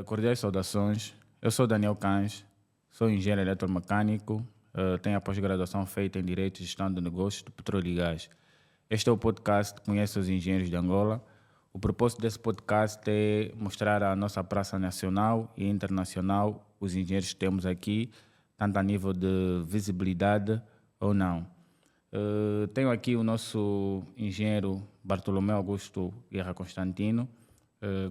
Cordiais saudações. Eu sou Daniel Cães, sou engenheiro eletromecânico, tenho a pós-graduação feita em Direito e Gestão de Negócios do Petróleo e Gás. Este é o podcast que conhece os engenheiros de Angola. O propósito desse podcast é mostrar a nossa praça nacional e internacional, os engenheiros que temos aqui, tanto a nível de visibilidade ou não. Tenho aqui o nosso engenheiro Bartolomeu Augusto Guerra Constantino.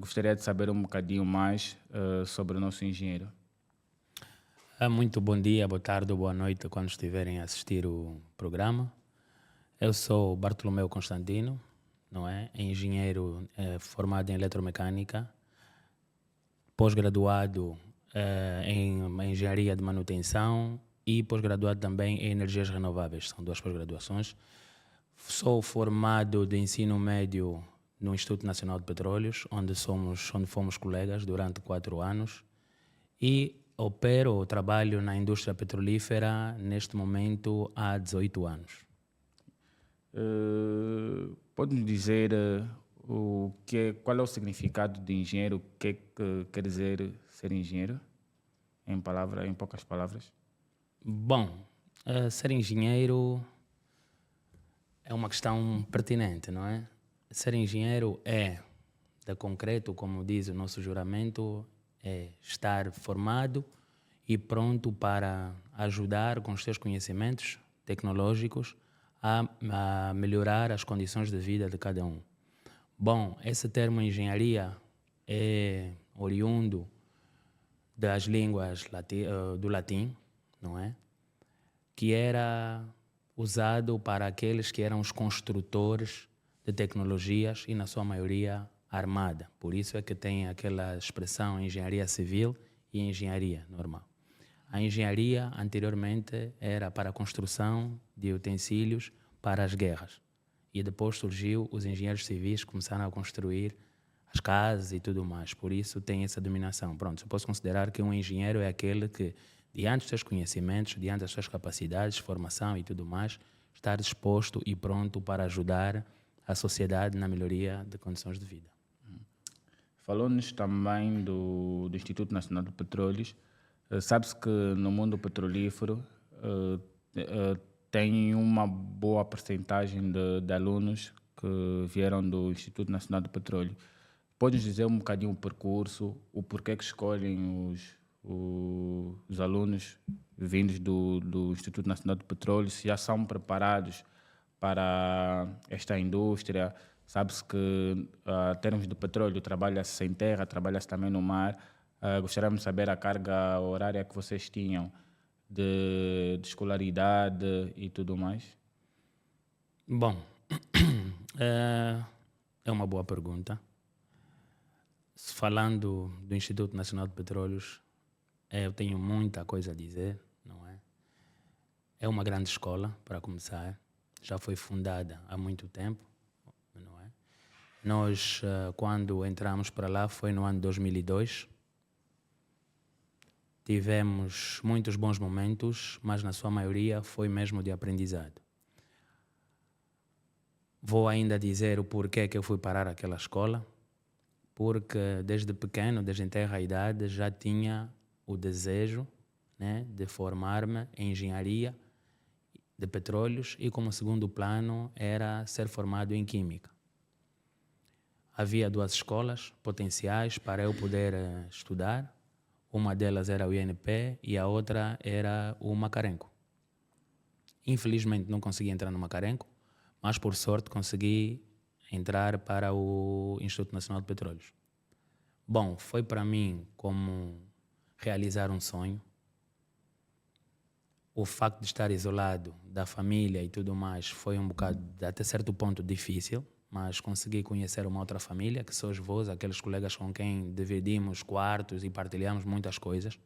Gostaria de saber um bocadinho mais sobre o nosso engenheiro. Muito bom dia, boa tarde ou boa noite quando estiverem a assistir o programa. Eu sou Bartolomeu Constantino, não é? Engenheiro formado em eletromecânica, pós-graduado em engenharia de manutenção e pós-graduado também em energias renováveis. São duas pós-graduações. Sou formado de ensino médio no Instituto Nacional de Petróleos, onde fomos colegas durante 4 anos, e trabalho na indústria petrolífera neste momento há 18 anos. Pode-me dizer qual é o significado de engenheiro? O que quer dizer ser engenheiro? Em poucas palavras. Bom, ser engenheiro é uma questão pertinente, não é? Ser engenheiro de concreto, como diz o nosso juramento, é estar formado e pronto para ajudar com os seus conhecimentos tecnológicos a melhorar as condições de vida de cada um. Bom, esse termo engenharia é oriundo das línguas do latim, não é? Que era usado para aqueles que eram os construtores de tecnologias e, na sua maioria, armada. Por isso é que tem aquela expressão engenharia civil e engenharia normal. A engenharia, anteriormente, era para a construção de utensílios para as guerras. E depois surgiu os engenheiros civis que começaram a construir as casas e tudo mais. Por isso tem essa dominação. Pronto, eu posso considerar que um engenheiro é aquele que, diante dos seus conhecimentos, diante das suas capacidades, formação e tudo mais, está disposto e pronto para ajudar a sociedade na melhoria de condições de vida. Falou-nos também do Instituto Nacional de Petróleos. Sabe-se que no mundo petrolífero tem uma boa percentagem de alunos que vieram do Instituto Nacional de Petróleo. Podes dizer um bocadinho o percurso, o porquê que escolhem os alunos vindos do Instituto Nacional de Petróleo, se já são preparados para esta indústria? Sabe-se que, em termos de petróleo, trabalha-se sem terra, trabalha-se também no mar. Gostaríamos de saber a carga horária que vocês tinham de escolaridade e tudo mais. Bom, é uma boa pergunta. Falando do Instituto Nacional de Petróleos, eu tenho muita coisa a dizer, não é? É uma grande escola, para começar. Já foi fundada há muito tempo, não é? Nós, quando entramos para lá, foi no ano 2002. Tivemos muitos bons momentos, mas na sua maioria foi mesmo de aprendizado. Vou ainda dizer o porquê que eu fui parar aquela escola, porque desde pequeno, desde tenra a idade, já tinha o desejo, né, de formar-me em engenharia de petróleos e como segundo plano era ser formado em química. Havia 2 escolas potenciais para eu poder estudar. Uma delas era o INP e a outra era o Macarenco. Infelizmente não consegui entrar no Macarenco, mas por sorte consegui entrar para o Instituto Nacional de Petróleos. Bom, foi para mim como realizar um sonho. O facto de estar isolado da família e tudo mais foi um bocado, até certo ponto, difícil, mas consegui conhecer uma outra família, que são os vós, aqueles colegas com quem dividimos quartos e partilhamos muitas coisas.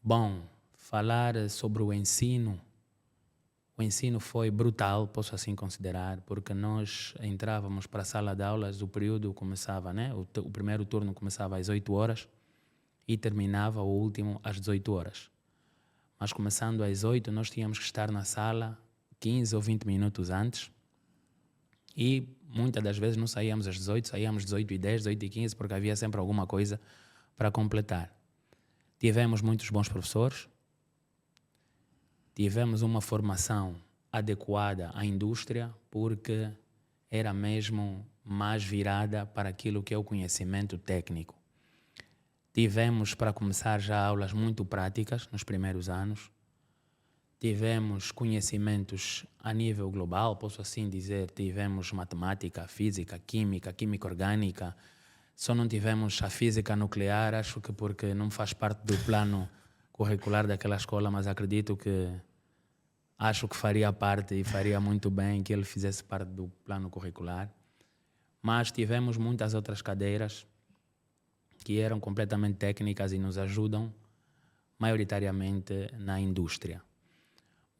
Bom, falar sobre o ensino foi brutal, posso assim considerar, porque nós entrávamos para a sala de aulas, o período começava, né? O primeiro turno começava às 8 horas e terminava o último às 18 horas. Mas começando às 8, nós tínhamos que estar na sala 15 ou 20 minutos antes e muitas das vezes não saíamos às 18, saíamos às 18h10, 18h15, porque havia sempre alguma coisa para completar. Tivemos muitos bons professores, tivemos uma formação adequada à indústria, porque era mesmo mais virada para aquilo que é o conhecimento técnico. Tivemos, para começar, já aulas muito práticas nos primeiros anos. Tivemos conhecimentos a nível global, posso assim dizer. Tivemos matemática, física, química orgânica. Só não tivemos a física nuclear, acho que porque não faz parte do plano curricular daquela escola, mas acredito que acho que faria parte e faria muito bem que ele fizesse parte do plano curricular. Mas tivemos muitas outras cadeiras que eram completamente técnicas e nos ajudam maioritariamente na indústria.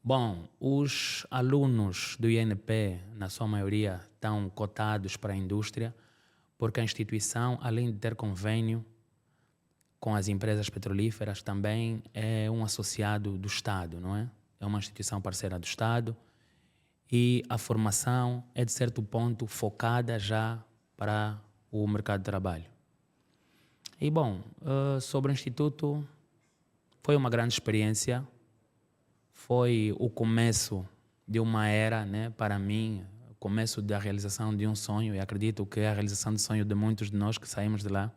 Bom, os alunos do INP, na sua maioria, estão cotados para a indústria, porque a instituição, além de ter convênio com as empresas petrolíferas, também é um associado do Estado, não é? É uma instituição parceira do Estado e a formação é, de certo ponto, focada já para o mercado de trabalho. E, bom, sobre o Instituto, foi uma grande experiência. Foi o começo de uma era, né, para mim, o começo da realização de um sonho, e acredito que é a realização do sonho de muitos de nós que saímos de lá.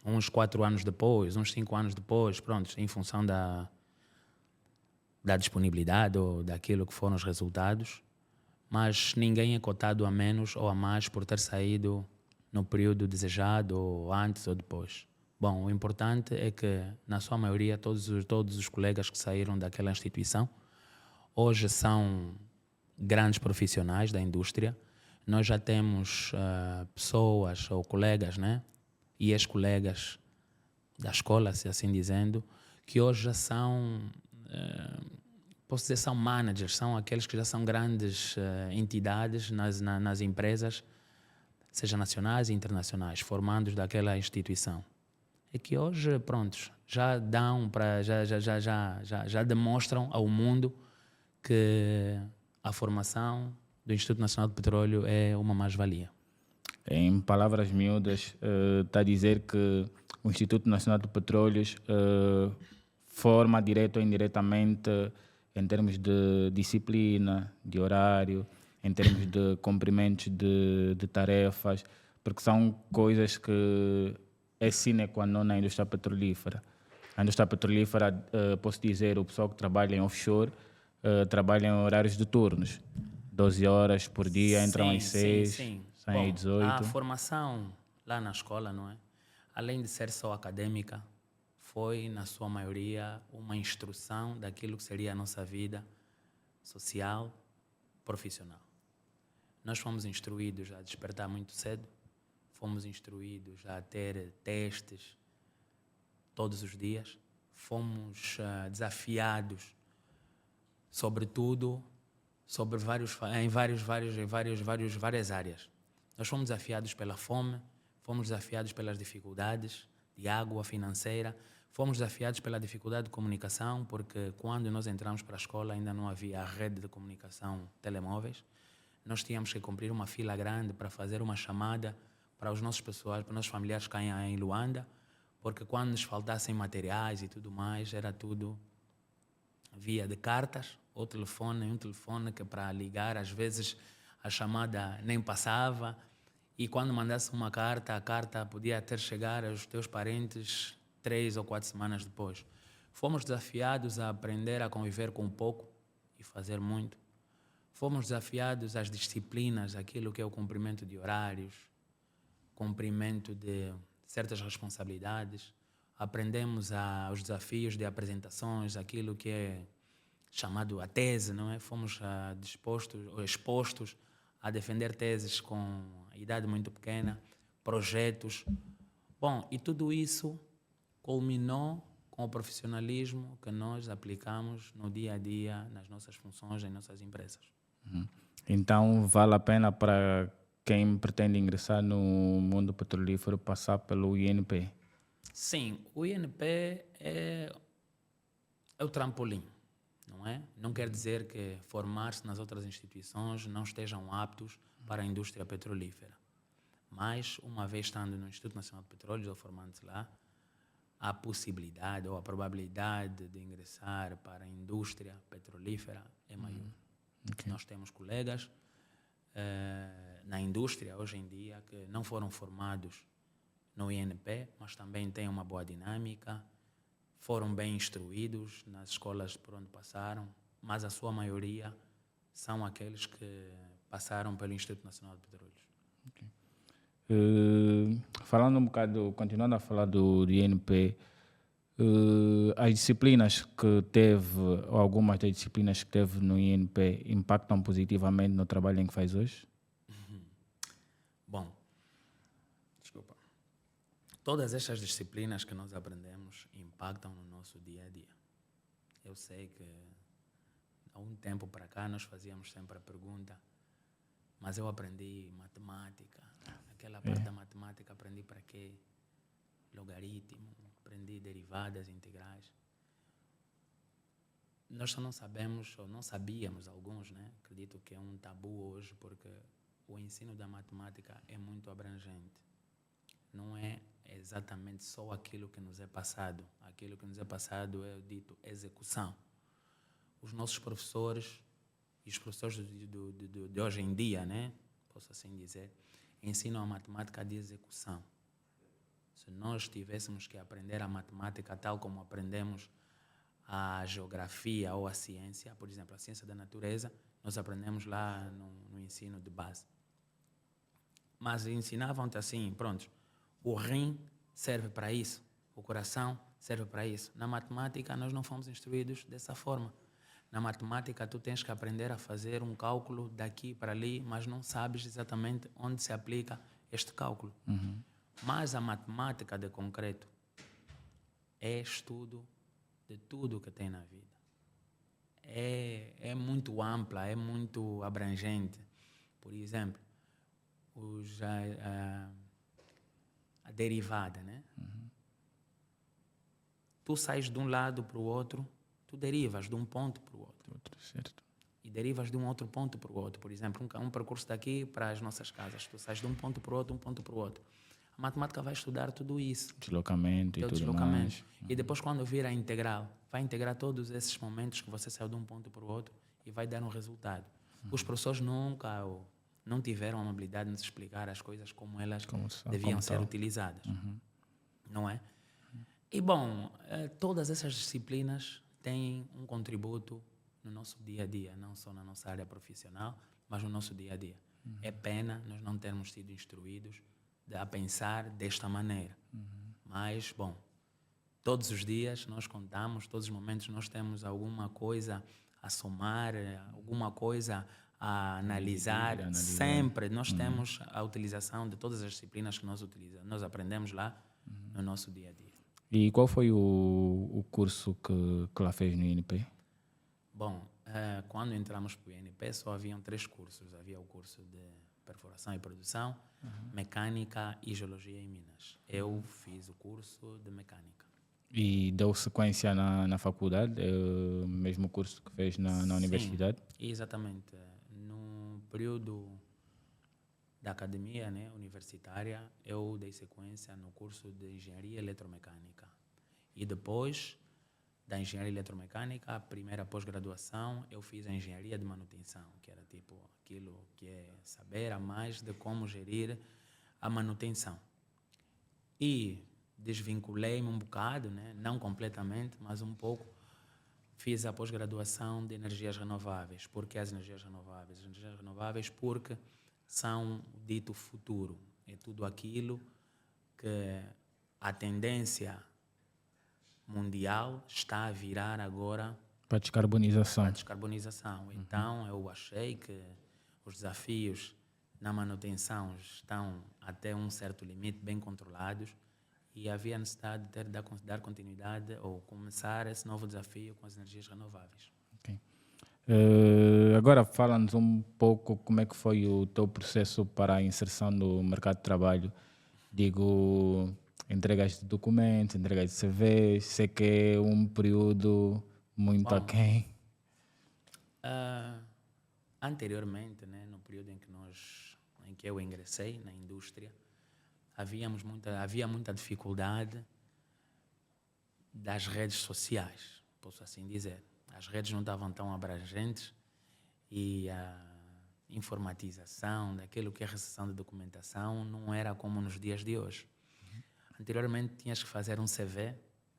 Uns 4 anos depois, uns 5 anos depois, pronto, em função da disponibilidade ou daquilo que foram os resultados. Mas ninguém é cotado a menos ou a mais por ter saído no período desejado, ou antes ou depois. Bom, o importante é que, na sua maioria, todos os colegas que saíram daquela instituição hoje são grandes profissionais da indústria. Nós já temos pessoas ou colegas, né, e ex-colegas da escola, se assim dizendo, que hoje já são, posso dizer, são managers, são aqueles que já são grandes entidades nas empresas, seja nacionais e internacionais, formandos daquela instituição. É que hoje, prontos, já dão para, já demonstram ao mundo que a formação do Instituto Nacional de Petróleo é uma mais-valia. Em palavras miúdas, está a dizer que o Instituto Nacional de Petróleos forma direto ou indiretamente em termos de disciplina, de horário, em termos de cumprimentos de tarefas, porque são coisas que é sine qua non na indústria petrolífera. A indústria petrolífera, posso dizer, o pessoal que trabalha em offshore trabalha em horários de turnos. 12 horas por dia, entram às 6, saem às 18. A formação lá na escola, não é? Além de ser só acadêmica, foi, na sua maioria, uma instrução daquilo que seria a nossa vida social, profissional. Nós fomos instruídos a despertar muito cedo, fomos instruídos a ter testes todos os dias, fomos desafiados, sobretudo, em várias áreas. Nós fomos desafiados pela fome, fomos desafiados pelas dificuldades de água financeira, fomos desafiados pela dificuldade de comunicação, porque quando nós entramos para a escola ainda não havia a rede de comunicação telemóveis. Nós tínhamos que cumprir uma fila grande para fazer uma chamada para os nossos pessoais, para os nossos familiares que caem em Luanda, porque quando nos faltassem materiais e tudo mais, era tudo via de cartas ou telefone, um telefone que para ligar, às vezes a chamada nem passava, e quando mandasse uma carta, a carta podia até chegar aos teus parentes 3 ou 4 semanas depois. Fomos desafiados a aprender a conviver com pouco e fazer muito. Fomos desafiados às disciplinas, aquilo que é o cumprimento de horários, cumprimento de certas responsabilidades. Aprendemos os desafios de apresentações, aquilo que é chamado a tese, não é? Fomos expostos a defender teses com idade muito pequena, projetos. Bom, e tudo isso culminou com o profissionalismo que nós aplicamos no dia a dia, nas nossas funções, em nossas empresas. Então, vale a pena para quem pretende ingressar no mundo petrolífero passar pelo INP? Sim, o INP é o trampolim, não é? Não quer dizer que formar-se nas outras instituições não estejam aptos para a indústria petrolífera. Mas, uma vez estando no Instituto Nacional de Petróleos, ou formando-se lá, a possibilidade ou a probabilidade de ingressar para a indústria petrolífera é maior. Okay. Nós temos colegas na indústria, hoje em dia, que não foram formados no INP, mas também têm uma boa dinâmica, foram bem instruídos nas escolas por onde passaram, mas a sua maioria são aqueles que passaram pelo Instituto Nacional de Petróleos. Okay. Falando um bocado, continuando a falar do INP, as disciplinas que teve, ou algumas das disciplinas que teve no INP, impactam positivamente no trabalho em que faz hoje? Bom, desculpa. Todas estas disciplinas que nós aprendemos impactam no nosso dia a dia. Eu sei que há um tempo para cá nós fazíamos sempre a pergunta, mas eu aprendi matemática. Aquela parte da matemática aprendi para quê? Logaritmo, aprendi derivadas integrais. Nós só não sabemos, ou não sabíamos alguns, né? Acredito que é um tabu hoje, porque o ensino da matemática é muito abrangente. Não é exatamente só aquilo que nos é passado. Aquilo que nos é passado é dito execução. Os nossos professores, e os professores de hoje em dia, né? Posso assim dizer, ensinam a matemática de execução. Se nós tivéssemos que aprender a matemática tal como aprendemos a geografia ou a ciência, por exemplo, a ciência da natureza, nós aprendemos lá no ensino de base. Mas ensinavam-te assim, pronto, o rim serve para isso, o coração serve para isso. Na matemática, nós não fomos instruídos dessa forma. Na matemática, tu tens que aprender a fazer um cálculo daqui para ali, mas não sabes exatamente onde se aplica este cálculo. Mas a matemática de concreto é estudo de tudo que tem na vida. É muito ampla, é muito abrangente. Por exemplo, a derivada, né? Tu sais de um lado para o outro, tu derivas de um ponto para o outro. Certo. E derivas de um outro ponto para o outro. Por exemplo, um percurso daqui para as nossas casas. Tu sais de um ponto para o outro, um ponto para o outro. A matemática vai estudar tudo isso. Deslocamento e tudo deslocamento. mais. E depois, quando vir a integral, vai integrar todos esses momentos que você saiu de um ponto para o outro e vai dar um resultado. Os professores nunca não tiveram a amabilidade de nos explicar as coisas como elas deviam ser utilizadas. Não é? E, bom, todas essas disciplinas têm um contributo no nosso dia a dia, não só na nossa área profissional, mas no nosso dia a dia. É pena nós não termos sido instruídos a pensar desta maneira. Mas, bom, todos os dias nós contamos, todos os momentos nós temos alguma coisa a somar, alguma coisa a analisar. Sempre nós temos a utilização de todas as disciplinas que nós utilizamos. Nós aprendemos lá no nosso dia a dia. E qual foi o curso que lá fez no INP? Bom, quando entramos para o INP só haviam 3 cursos. Havia o curso de perfuração e produção, mecânica e geologia em Minas. Eu fiz o curso de mecânica. E deu sequência na faculdade? É o mesmo curso que fez na universidade? Exatamente. No período da academia, né, universitária, eu dei sequência no curso de engenharia eletromecânica. E depois da engenharia eletromecânica, a primeira pós-graduação, eu fiz a engenharia de manutenção, que era tipo aquilo que é saber a mais de como gerir a manutenção. E desvinculei-me um bocado, né? Não completamente, mas um pouco. Fiz a pós-graduação de energias renováveis. Por que as energias renováveis? As energias renováveis porque são o dito futuro. É tudo aquilo que a tendência mundial está a virar agora para descarbonização. para a descarbonização. Então, eu achei que os desafios na manutenção estão até um certo limite bem controlados e havia a necessidade de dar continuidade ou começar esse novo desafio com as energias renováveis. Okay. Agora fala-nos um pouco como é que foi o teu processo para a inserção no mercado de trabalho. Digo, entregas de documentos, entregas de CVs, sei que é um período muito aquém. Anteriormente, né, no período em que nós em que eu ingressei na indústria, havia muita dificuldade das redes sociais, posso assim dizer. As redes não estavam tão abrangentes e a informatização daquilo que é a recepção de documentação não era como nos dias de hoje. Anteriormente tinhas que fazer um CV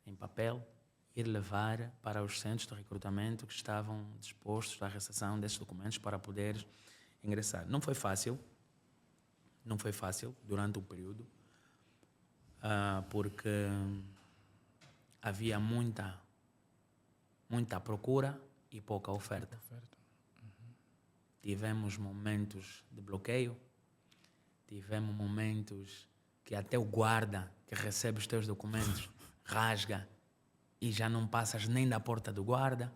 em papel, ir levar para os centros de recrutamento que estavam dispostos à recepção desses documentos para poder ingressar. Não foi fácil durante o período, porque havia muita procura e pouca oferta. Tivemos momentos de bloqueio, tivemos momentos que até o guarda que recebe os teus documentos rasga e já não passas nem da porta do guarda.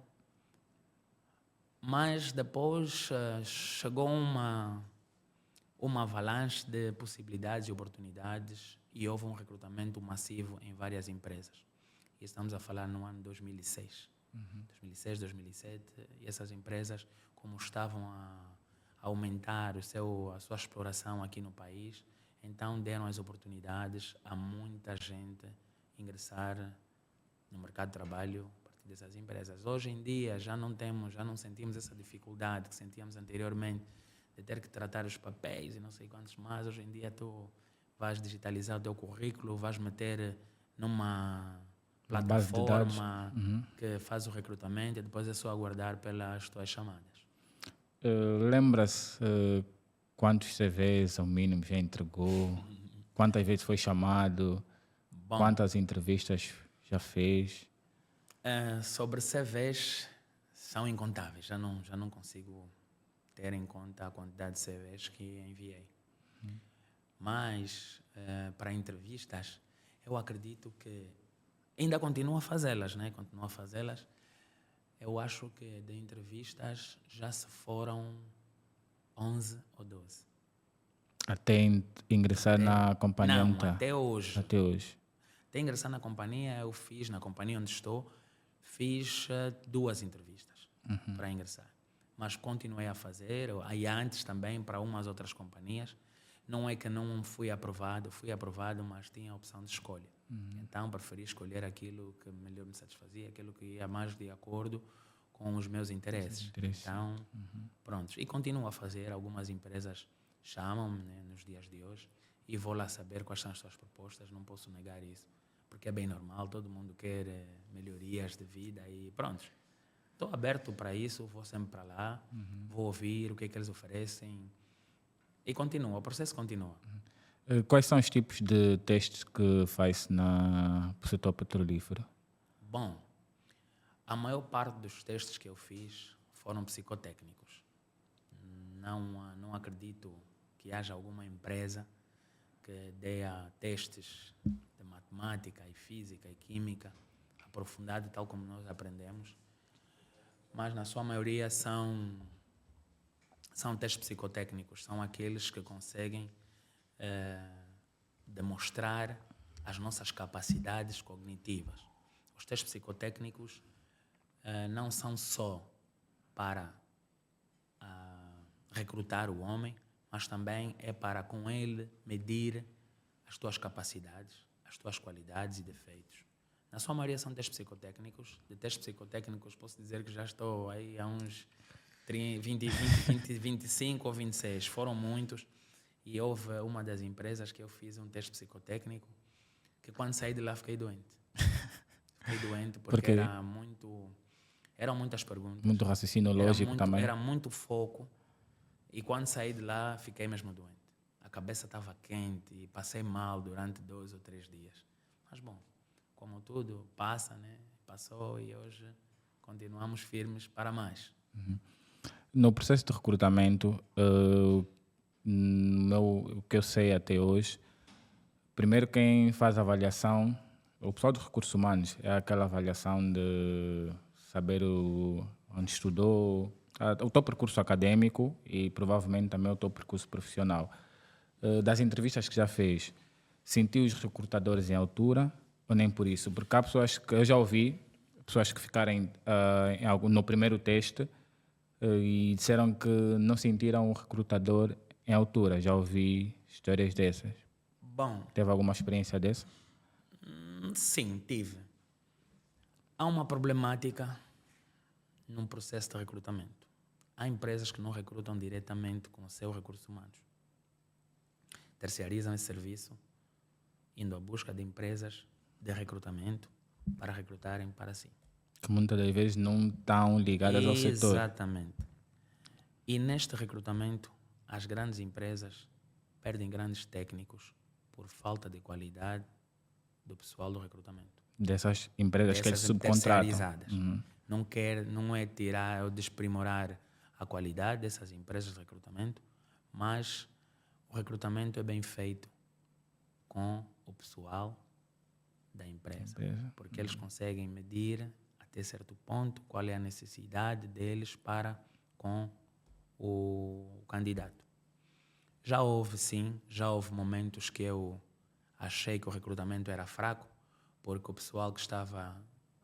Mas depois chegou uma avalanche de possibilidades e oportunidades e houve um recrutamento massivo em várias empresas. E estamos a falar no ano 2006. 2006, 2007, e essas empresas, como estavam a aumentar a sua exploração aqui no país, então deram as oportunidades a muita gente ingressar no mercado de trabalho a partir dessas empresas. Hoje em dia já não sentimos essa dificuldade que sentíamos anteriormente de ter que tratar os papéis e não sei quantos mais. Hoje em dia tu vais digitalizar o teu currículo, vais meter numa plataforma que faz o recrutamento e depois é só aguardar pelas tuas chamadas. Lembra-se quantos CVs ao mínimo já entregou? Quantas vezes foi chamado? Bom, quantas entrevistas já fez? Sobre CVs, são incontáveis. Já não consigo ter em conta a quantidade de CVs que enviei. Mas, para entrevistas, eu acredito que ainda continuo a fazê-las, né? Continuo a fazê-las. Eu acho que de entrevistas já se foram 11 ou 12. Até ingressar na companhia? Não, até hoje. Até hoje. Até ingressar na companhia, eu fiz, na companhia onde estou, fiz 2 entrevistas para ingressar. Mas continuei a fazer, aí antes também para umas outras companhias. Não é que não fui aprovado, mas tinha a opção de escolha. Então preferi escolher aquilo que melhor me satisfazia, aquilo que ia mais de acordo com os meus interesses. Então, pronto. E continuo a fazer, algumas empresas chamam-me, né, nos dias de hoje e vou lá saber quais são as suas propostas, não posso negar isso, porque é bem normal, todo mundo quer melhorias de vida e pronto. Estou aberto para isso, vou sempre para lá, vou ouvir o que é que eles oferecem e continua, o processo continua. Quais são os tipos de testes que faz no setor petrolífero? Bom, a maior parte dos testes que eu fiz foram psicotécnicos. Não acredito que haja alguma empresa que dê testes de matemática e física e química aprofundado, tal como nós aprendemos, mas na sua maioria são testes psicotécnicos, são aqueles que conseguem demonstrar as nossas capacidades cognitivas. Os testes psicotécnicos não são só para recrutar o homem, mas também é para com ele medir as tuas capacidades, as tuas qualidades e defeitos. Na sua maioria são testes psicotécnicos. De testes psicotécnicos posso dizer que já estou aí há uns 25 ou 26, foram muitos. E houve uma das empresas que eu fiz um teste psicotécnico que quando saí de lá fiquei doente. Fiquei doente porque eram muitas perguntas. Muito raciocínio lógico também. Era muito foco. E quando saí de lá fiquei mesmo doente. A cabeça estava quente e passei mal durante 2 ou 3 dias. Mas bom, como tudo passa, né? Passou e hoje continuamos firmes para mais. No processo de recrutamento, o que eu sei até hoje, primeiro quem faz a avaliação, o pessoal de recursos humanos, é aquela avaliação de saber onde estudou, o teu percurso acadêmico e provavelmente também o teu percurso profissional. Das entrevistas que já fez, sentiu os recrutadores em altura ou nem por isso? Porque há pessoas que eu já ouvi, pessoas que ficarem no primeiro teste e disseram que não sentiram o recrutador em altura, já ouvi histórias dessas. Bom, Teve alguma experiência dessa? sim, tive. Há uma problemática num processo de recrutamento. Há empresas que não recrutam diretamente com os seus recursos humanos. Terciarizam esse serviço, indo à busca de empresas de recrutamento para recrutarem para si. Que muitas das vezes não estão ligadas ao setor. Exatamente. E neste recrutamento, as grandes empresas perdem grandes técnicos por falta de qualidade do pessoal do recrutamento. Dessas empresas que eles Dessas subcontratam. terceirizadas. Não é tirar ou desprimorar a qualidade dessas empresas de recrutamento, mas o recrutamento é bem feito com o pessoal da empresa. Porque eles conseguem medir até certo ponto qual é a necessidade deles para com o candidato. Já houve momentos que eu achei que o recrutamento era fraco, porque o pessoal que estava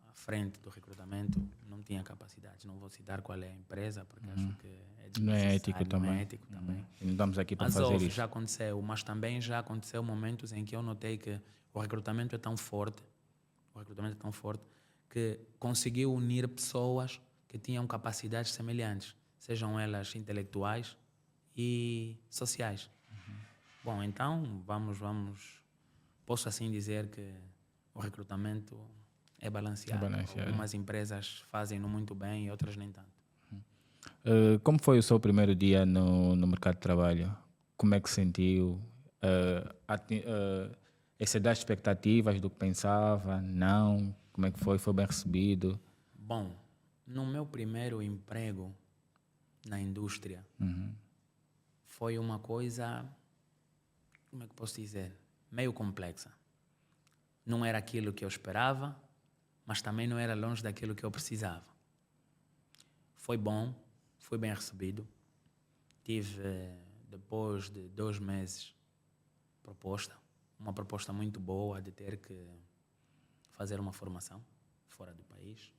à frente do recrutamento não tinha capacidade. Não vou citar qual é a empresa, porque acho que é Não é ético desnecessário, não também. é ético também. E não estamos aqui para Mas fazer isso. já aconteceu, mas também já aconteceu momentos em que eu notei que o recrutamento é tão forte, que conseguiu unir pessoas que tinham capacidades semelhantes, sejam elas intelectuais e sociais. Bom, então posso assim dizer que o recrutamento é balanceado. Algumas empresas fazem-no muito bem e outras nem tanto. Como foi o seu primeiro dia no mercado de trabalho? Como é que sentiu? Excedeu as expectativas do que pensava? Não? Como é que foi? Foi bem recebido? Bom, no meu primeiro emprego na indústria, foi uma coisa, como é que posso dizer, meio complexa. Não era aquilo que eu esperava, mas também não era longe daquilo que eu precisava. Foi bom, fui bem recebido. Tive, depois de 2 meses, uma proposta muito boa de ter que fazer uma formação fora do país,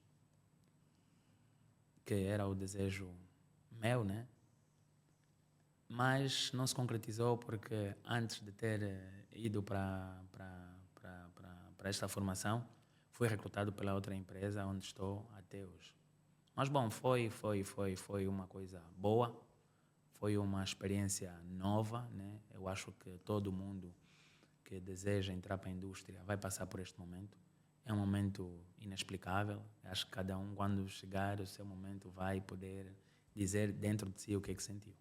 que era o desejo meu, né? Mas não se concretizou porque antes de ter ido para esta formação, fui recrutado pela outra empresa onde estou até hoje. Mas bom, foi uma coisa boa, foi uma experiência nova, né? Eu acho que todo mundo que deseja entrar para a indústria vai passar por este momento. É um momento inexplicável. Acho que cada um, quando chegar o seu momento, vai poder dizer dentro de si o que é que sentiu.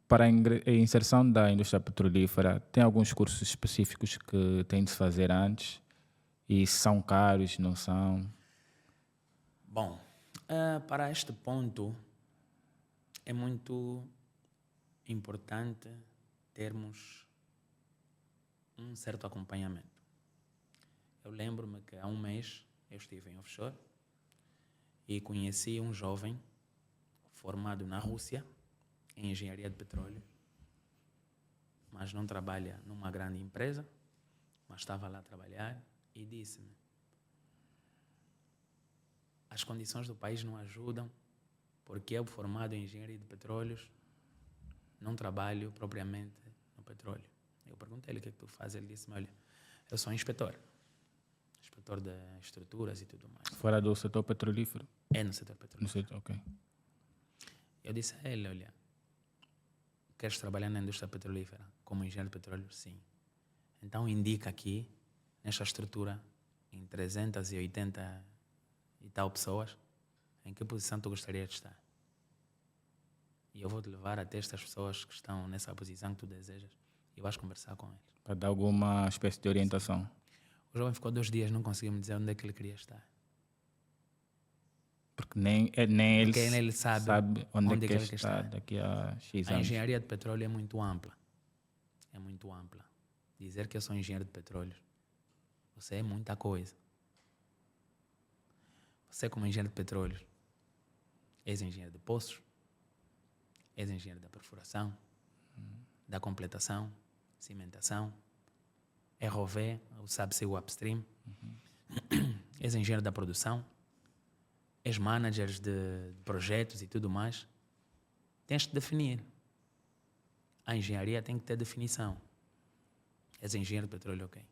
Para a inserção da indústria petrolífera, tem alguns cursos específicos que tem de se fazer antes? E se são caros, não são? Bom, para este ponto, é muito importante termos um certo acompanhamento. Eu lembro-me que há um mês eu estive em offshore e conheci um jovem formado na Rússia em engenharia de petróleo, mas não trabalha numa grande empresa, mas estava lá a trabalhar e disse-me: as condições do país não ajudam, porque eu, formado em engenharia de petróleos, não trabalho propriamente no petróleo. Eu perguntei-lhe o que é que tu fazes. Ele disse-me: olha, eu sou inspetor de estruturas e tudo mais. Fora do setor petrolífero? É no setor petrolífero. No setor, ok. Eu disse a ele: olha, queres trabalhar na indústria petrolífera como engenheiro de petróleo? Sim. Então indica aqui, nesta estrutura, em 380 e tal pessoas, em que posição tu gostaria de estar? E eu vou te levar até estas pessoas que estão nessa posição que tu desejas e vais conversar com eles. Para dar alguma espécie de orientação. O jovem ficou 2 dias, não conseguiu me dizer onde é que ele queria estar. Porque nem ele sabe onde é que quer estar daqui a X anos. A engenharia de petróleo é muito ampla. É muito ampla. Dizer que eu sou engenheiro de petróleo, você é muita coisa. Você, como engenheiro de petróleo, és engenheiro de poços, és engenheiro da perfuração, da completação, cimentação, ROV, o subsea upstream, és engenheiro da produção, és manager de projetos e tudo mais. Tens de definir A engenharia tem que ter definição. És engenheiro de petróleo, ok.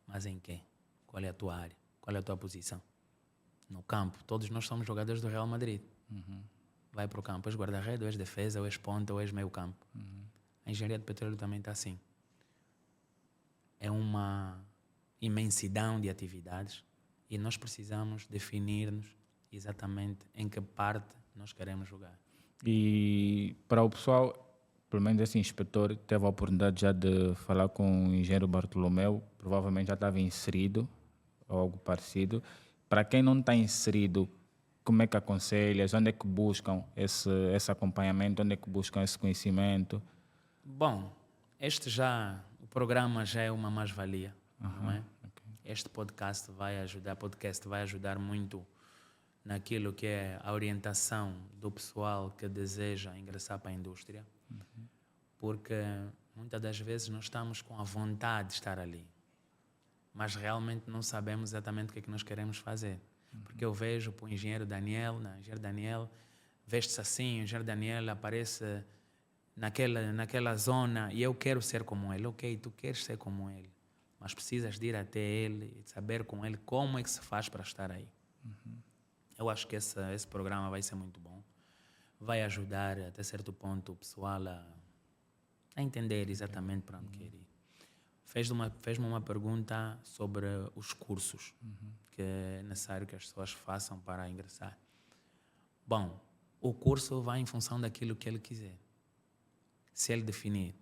Mas em quê? Qual é a tua área? Qual é a tua posição? No campo, todos nós somos jogadores do Real Madrid. Vai para o campo, és guarda-redes, ou és defesa, ou és ponta, ou és meio campo. A engenharia de petróleo também está assim. É uma imensidão de atividades e nós precisamos definir-nos exatamente em que parte nós queremos jogar. E para o pessoal, pelo menos esse inspetor teve a oportunidade já de falar com o engenheiro Bartolomeu, provavelmente já estava inserido ou algo parecido. Para quem não está inserido, como é que aconselhas? Onde é que buscam esse acompanhamento? Onde é que buscam esse conhecimento? Bom, o programa já é uma mais-valia, não é? Okay. Este podcast vai ajudar muito naquilo que é a orientação do pessoal que deseja ingressar para a indústria, porque muitas das vezes nós estamos com a vontade de estar ali, mas realmente não sabemos exatamente o que é que nós queremos fazer. Porque eu vejo para o engenheiro Daniel, veste-se assim, o engenheiro Daniel aparece naquela zona e eu quero ser como ele. Ok, tu queres ser como ele, mas precisas de ir até ele e saber com ele como é que se faz para estar aí. Eu acho que esse programa vai ser muito bom. Vai ajudar até certo ponto o pessoal a entender exatamente para onde quer ir. Fez-me uma pergunta sobre os cursos que é necessário que as pessoas façam para ingressar. Bom, o curso vai em função daquilo que ele quiser. Se ele definir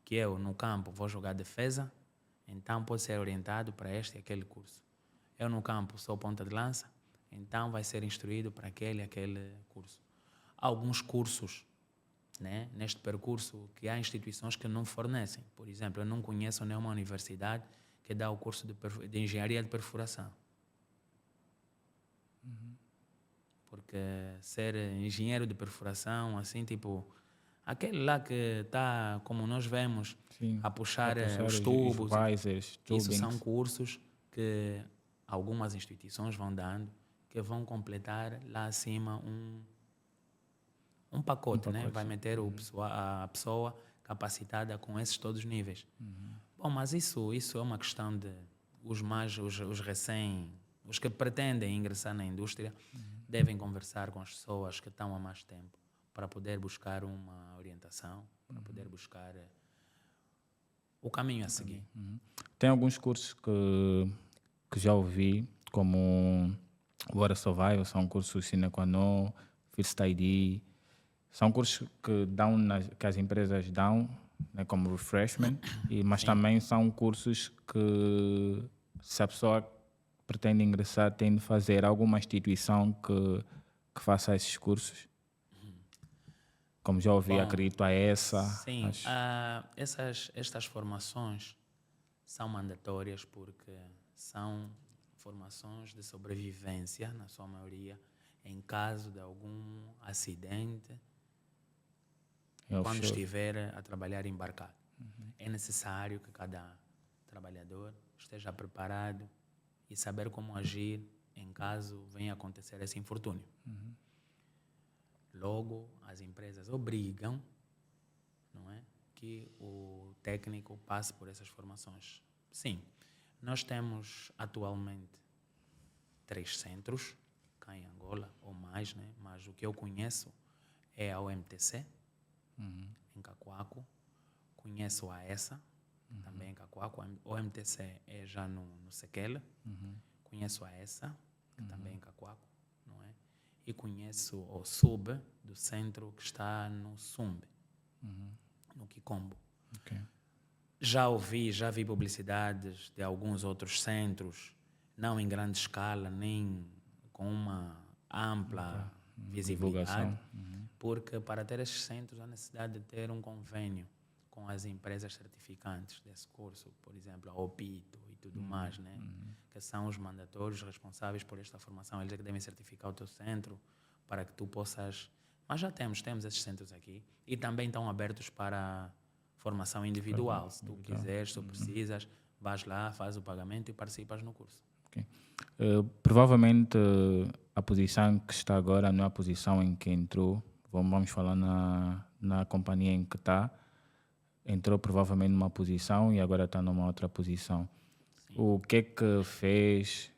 que eu, no campo, vou jogar defesa, então pode ser orientado para este e aquele curso. Eu, no campo, sou ponta de lança, então vai ser instruído para aquele curso. Há alguns cursos, né, neste percurso que há instituições que não fornecem. Por exemplo, eu não conheço nenhuma universidade que dá o curso de engenharia de perfuração. Porque ser engenheiro de perfuração, assim, tipo, aquele lá que está, como nós vemos, Sim, a puxar os tubos, visors, isso são tubings. cursos que algumas instituições vão dando, que vão completar lá acima um pacote, né? Vai meter a pessoa capacitada com esses todos os níveis. Bom, mas isso é uma questão de os que pretendem ingressar na indústria devem conversar com as pessoas que estão há mais tempo para poder buscar uma orientação, para poder buscar o caminho a seguir. Tem alguns cursos que já ouvi, como o Water Survival, são cursos sine qua non, First ID, são cursos que as empresas dão, né, como refreshment, mas também são cursos que, se a pessoa pretende ingressar, tem de fazer alguma instituição que faça esses cursos. Como já ouvi, acredito a essa. Sim, estas formações são mandatórias porque são formações de sobrevivência, na sua maioria, em caso de algum acidente, quando estiver a trabalhar embarcado. É necessário que cada trabalhador esteja preparado e saber como agir em caso venha acontecer esse infortúnio. Logo, as empresas obrigam, não é, que o técnico passe por essas formações. Sim, nós temos atualmente 3 centros cá em Angola, ou mais, né? Mas o que eu conheço é a OMTC, em Cacoaco. Conheço a ESA, também em Cacoaco. O OMTC é já no Sequela. Conheço a ESA, que também é em Cacoaco, não é? E conheço o SUB, do centro que está no Sumbe, no Kikombo. Okay. Já vi publicidades de alguns outros centros, não em grande escala, nem com uma ampla visibilidade, porque para ter esses centros há necessidade de ter um convênio com as empresas certificantes desse curso, por exemplo, a OPITO e tudo mais, né? Que são os mandatórios responsáveis por esta formação. Eles é que devem certificar o teu centro para que tu possas... Mas já temos esses centros aqui e também estão abertos para formação individual. Se tu quiseres, se tu precisas, vais lá, faz o pagamento e participas no curso. Okay. Provavelmente a posição que está agora não é a posição em que entrou. Vamos falar na companhia em que está. entrou provavelmente numa posição e agora está numa outra posição. O que é que fez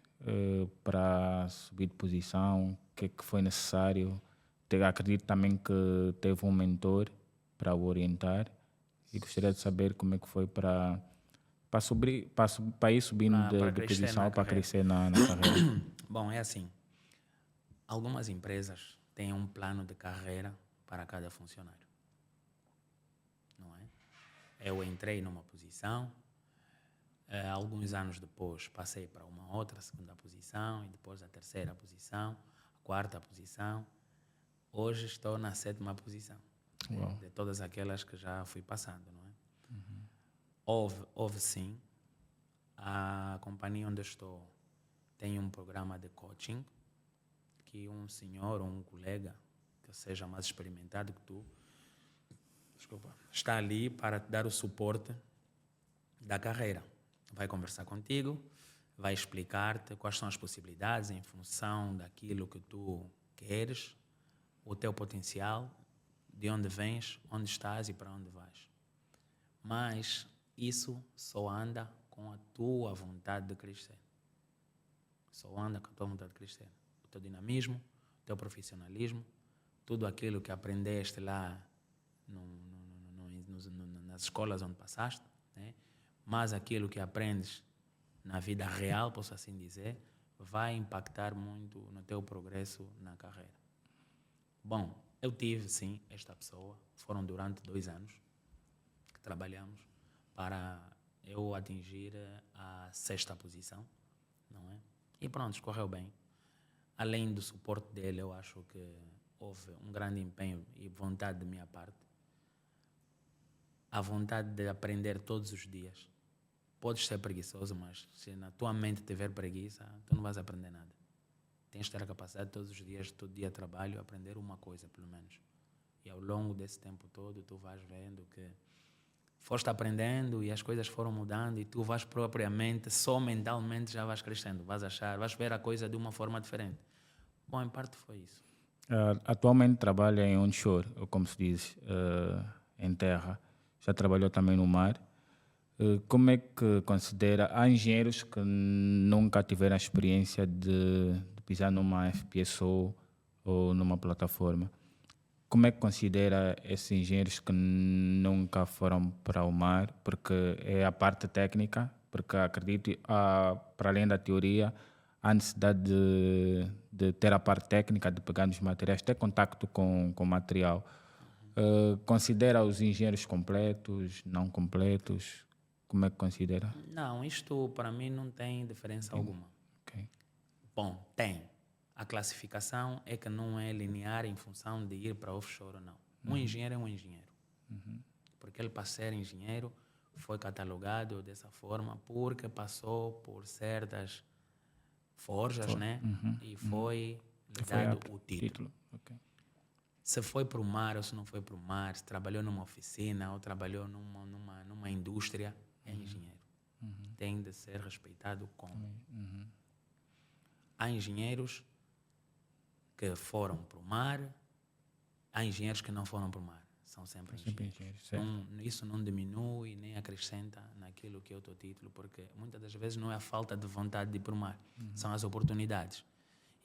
para subir de posição? O que é que foi necessário? Acredito também que teve um mentor para o orientar e gostaria de saber como é que foi para subir, para ir subindo Para de crescer posição na para carreira. crescer na carreira. Bom, é assim. Algumas empresas têm um plano de carreira para cada funcionário. Não é? Eu entrei numa posição, alguns anos depois passei para uma outra segunda posição e depois a terceira posição, a quarta posição. Hoje estou na 7ª posição de todas aquelas que já fui passando, não é? Houve sim, a companhia onde eu estou tem um programa de coaching que um senhor ou um colega que seja mais experimentado que tu, está ali para te dar o suporte da carreira. Vai conversar contigo, vai explicar-te quais são as possibilidades em função daquilo que tu queres, o teu potencial, de onde vens, onde estás e para onde vais. Mas isso só anda com a tua vontade de crescer. Só anda com a tua vontade de crescer. O teu dinamismo, o teu profissionalismo, tudo aquilo que aprendeste lá nas escolas onde passaste, né? Mas aquilo que aprendes na vida real, posso assim dizer, vai impactar muito no teu progresso na carreira. Bom, eu tive, sim, esta pessoa. Foram durante 2 anos que trabalhamos para eu atingir a 6ª posição, não é? E pronto, correu bem. Além do suporte dele, eu acho que houve um grande empenho e vontade de minha parte. A vontade de aprender todos os dias. Podes ser preguiçoso, mas se na tua mente tiver preguiça, tu não vais aprender nada. Tens de ter a capacidade todos os dias, todo dia de trabalho, aprender uma coisa, pelo menos. E ao longo desse tempo todo, tu vais vendo que foste aprendendo e as coisas foram mudando e tu vais propriamente, só mentalmente já vais crescendo. Vais ver a coisa de uma forma diferente. Bom, em parte foi isso. Atualmente trabalha em onshore, ou como se diz, em terra. Já trabalhou também no mar. Como é que considera? Há engenheiros que nunca tiveram a experiência de pisar numa FPSO ou numa plataforma. Como é que considera esses engenheiros que nunca foram para o mar? Porque é a parte técnica, porque acredito, para além da teoria, há necessidade de ter a parte técnica, de pegar nos materiais, ter contacto com o material. Considera os engenheiros completos, não completos? Como é que considera? Não, isto para mim não tem diferença alguma. Okay. Bom, tem. A classificação é que não é linear em função de ir para offshore ou não. Um engenheiro é um engenheiro. Porque ele, para ser engenheiro, foi catalogado dessa forma porque passou por certas forjas, né? E foi lhe dado o título. Okay. Se foi para o mar ou se não foi para o mar, se trabalhou numa oficina ou trabalhou numa indústria, é engenheiro. Tem de ser respeitado como. Há engenheiros que foram para o mar, há engenheiros que não foram para o mar. São sempre engenheiros. Isso não diminui nem acrescenta naquilo que é o teu título, porque muitas das vezes não é a falta de vontade de ir para o mar, são as oportunidades.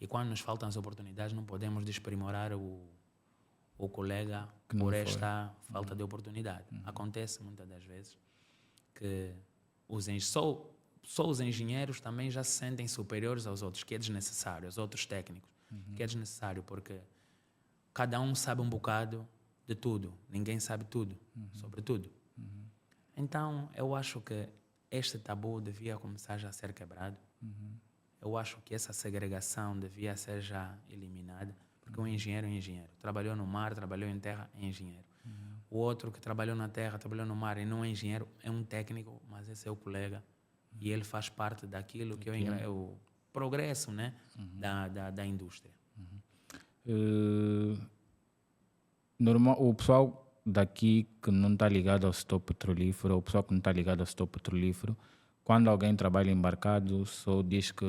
E quando nos faltam as oportunidades, não podemos desprimorar o colega por esta falta de oportunidade. Acontece muitas das vezes que só os engenheiros também já se sentem superiores aos outros, que é desnecessário, aos outros técnicos, que é desnecessário porque cada um sabe um bocado de tudo, ninguém sabe tudo, sobre tudo. Então, eu acho que este tabu devia começar já a ser quebrado. Eu acho que essa segregação devia ser já eliminada, porque um engenheiro é um engenheiro. Trabalhou no mar, trabalhou em terra, é engenheiro. O outro que trabalhou na terra, trabalhou no mar e não é engenheiro, é um técnico, mas esse é o colega. E ele faz parte daquilo que é o progresso, né? da indústria. Normal, o pessoal daqui que não está ligado ao setor petrolífero, ou o pessoal que não está ligado ao setor petrolífero, quando alguém trabalha embarcado, só diz que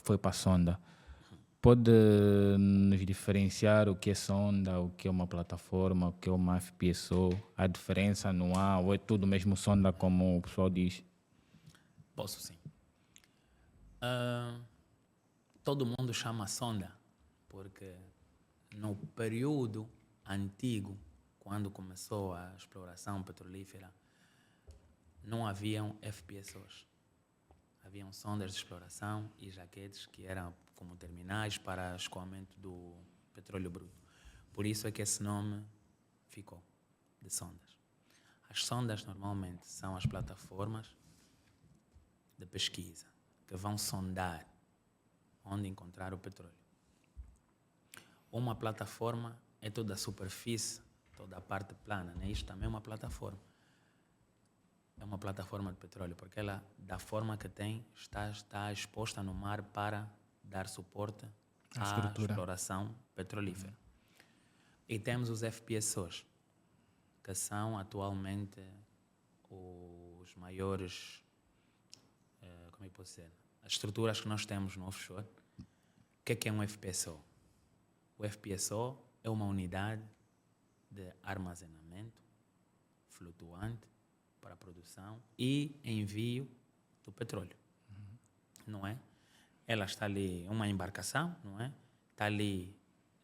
foi para a sonda. Pode nos diferenciar o que é sonda, o que é uma plataforma, o que é uma FPSO? A diferença não há, ou é tudo mesmo sonda como o pessoal diz? Posso sim. Todo mundo chama sonda, porque no período antigo, quando começou a exploração petrolífera, não haviam FPSOs. Haviam sondas de exploração e jaquetes que eram como terminais para escoamento do petróleo bruto. Por isso é que esse nome ficou, de sondas. As sondas normalmente são as plataformas de pesquisa que vão sondar onde encontrar o petróleo. Uma plataforma é toda a superfície, toda a parte plana, né? Isto também é uma plataforma. É uma plataforma de petróleo, porque ela, da forma que tem, está exposta no mar para dar suporte à exploração petrolífera. E temos os FPSOs, que são atualmente os maiores, como é que posso dizer, as estruturas que nós temos no offshore. O que é um FPSO? O FPSO é uma unidade de armazenamento flutuante para a produção e envio do petróleo, não é? Ela está ali, uma embarcação, não é? Está ali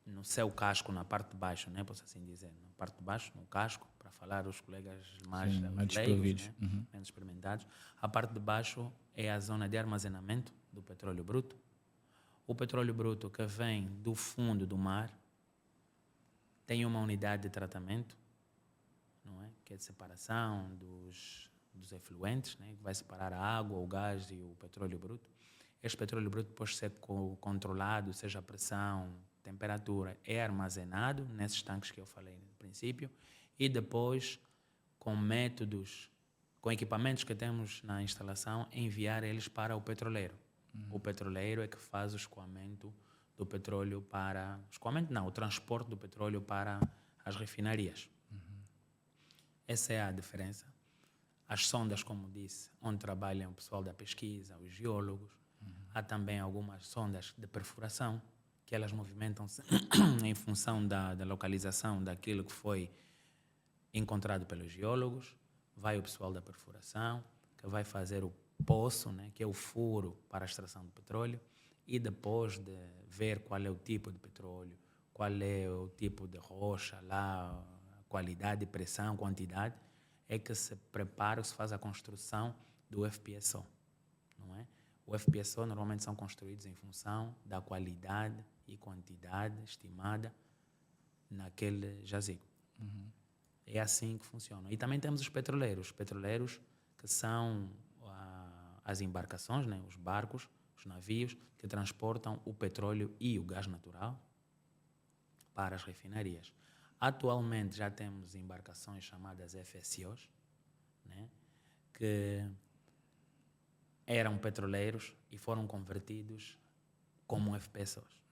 no seu casco, na parte de baixo, né? Posso assim dizer, na parte de baixo, no casco, para falar os colegas mais leigos, né? Menos experimentados. A parte de baixo é a zona de armazenamento do petróleo bruto. O petróleo bruto que vem do fundo do mar tem uma unidade de tratamento, não é? Que é de separação dos efluentes, né? Que vai separar a água, o gás e o petróleo bruto. Este petróleo bruto pode ser controlado, seja a pressão, temperatura, é armazenado nesses tanques que eu falei no princípio e depois, com métodos, com equipamentos que temos na instalação, enviar eles para o petroleiro. O petroleiro é que faz o escoamento do petróleo para... Escoamento não, o transporte do petróleo para as refinarias. Essa é a diferença. As sondas, como disse, onde trabalham o pessoal da pesquisa, os geólogos. Há também algumas sondas de perfuração, que elas movimentam-se em função da localização daquilo que foi encontrado pelos geólogos. Vai o pessoal da perfuração, que vai fazer o poço, né, que é o furo para a extração do petróleo, e depois de ver qual é o tipo de petróleo, qual é o tipo de rocha, lá, qualidade, pressão, quantidade, é que se prepara, se faz a construção do FPSO, não é? O FPSO normalmente são construídos em função da qualidade e quantidade estimada naquele jazigo. É assim que funciona. E também temos os petroleiros que são as embarcações, né? Os barcos, os navios que transportam o petróleo e o gás natural para as refinarias. Atualmente já temos embarcações chamadas FSOs, né? Que eram petroleiros e foram convertidos como FPSOs.